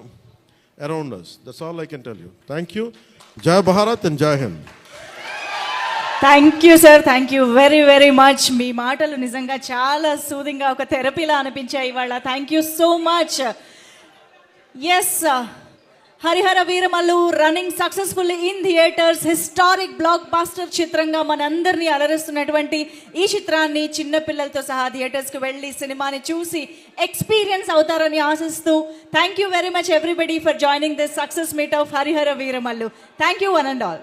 around us. That's all I can tell you. Thank you. జై భారత్ అండ్ జై Hind. Thank you sir, thank you very very much. మీ మాటలు నిజంగా చాలా సూదింగ్గా ఒక థెరపీలా అనిపించాయి ఇవాళ. Thank you so much. Yes, Harihara Veeramallu running successfully in theatres. Historic black buster చిత్రంగా మనందరినీ అలరిస్తున్నటువంటి ఈ చిత్రాన్ని చిన్నపిల్లలతో సహా థియేటర్స్కి వెళ్ళి సినిమాని చూసి ఎక్స్పీరియన్స్ అవుతారని ఆశిస్తూ thank you very much everybody for joining this success meet of Harihara Veeramallu. Thank you one and all.